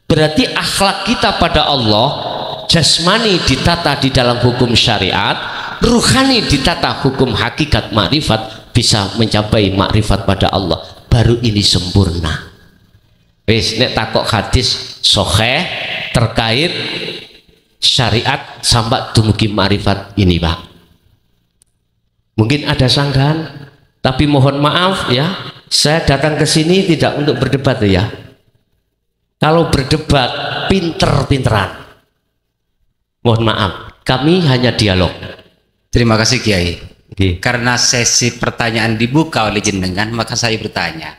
Berarti akhlak kita pada Allah, jasmani ditata di dalam hukum syariat, ruhani ditata hukum hakikat makrifat, bisa mencapai makrifat pada Allah. Baru ini sempurna. Wis nek takok hadis sahih terkait syariat sampai dumugi makrifat ini, Pak. Mungkin ada sanggahan, tapi mohon maaf ya, saya datang ke sini tidak untuk berdebat ya. Kalau berdebat pinter-pinteran, mohon maaf, kami hanya dialog. Terima kasih Kiai. Okay. Karena sesi pertanyaan dibuka oleh jenengan, maka saya bertanya.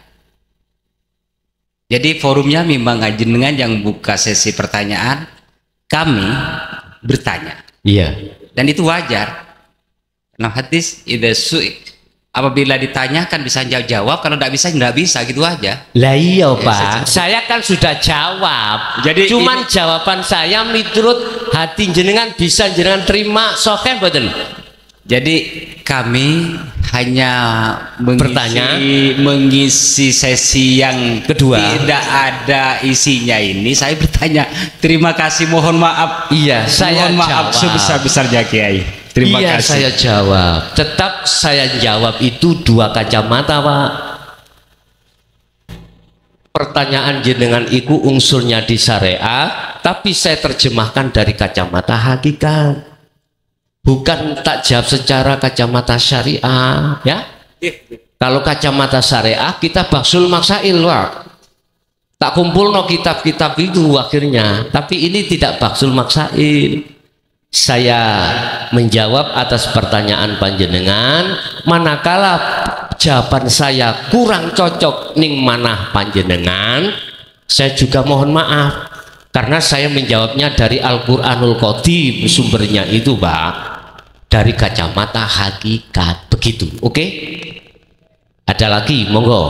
Jadi forumnya memang jenengan yang buka sesi pertanyaan, kami bertanya. Iya. Dan itu wajar. Nah hadis idza apabila ditanyakan bisa jawab, kalau tidak bisa gitu aja. Lah iya Pak, saya kan sudah jawab. Jadi cuman jawaban saya menurut hati jenengan bisa jenengan terima sokeh mboten. Jadi kami hanya mengisi sesi yang kedua tidak ada isinya ini. Saya bertanya, terima kasih, mohon maaf. Iya, saya mohon maaf sebesar-besarnya Kiai. Terima kasih. Saya jawab. Tetap saya jawab itu dua kacamata Pak. Pertanyaan jenengan itu unsurnya di syariah, tapi saya terjemahkan dari kacamata hakikat. Bukan tak jawab secara kacamata syariah, ya. Kalau kacamata syariah kita baksul maksail, Pak. Tak kumpul no kitab-kitab itu akhirnya. Tapi ini tidak baksul maksail. Saya menjawab atas pertanyaan panjenengan, manakala jawaban saya kurang cocok ning manah panjenengan, saya juga mohon maaf. Karena saya menjawabnya dari Al-Quranul Qadim, sumbernya itu Pak, dari kacamata hakikat, begitu. Oke? Ada lagi, monggo.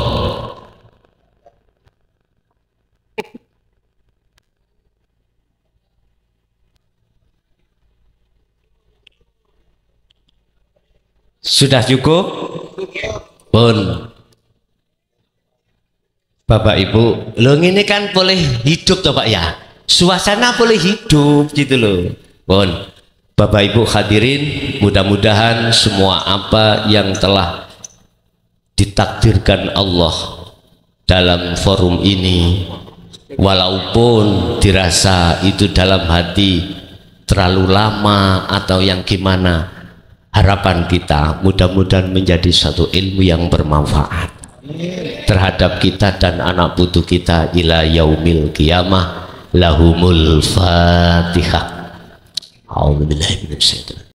Sudah cukup? Pun. Bapak Ibu, lo ini kan boleh hidup toh Pak ya? Suasana boleh hidup gitu loh. Bon, Bapak Ibu hadirin, mudah-mudahan semua apa yang telah ditakdirkan Allah dalam forum ini, walaupun dirasa itu dalam hati terlalu lama atau yang gimana, harapan kita mudah-mudahan menjadi satu ilmu yang bermanfaat terhadap kita dan anak putu kita ila yaumil qiyamah. Lahumul Fatihah. A'udzubillahi minasyaitonir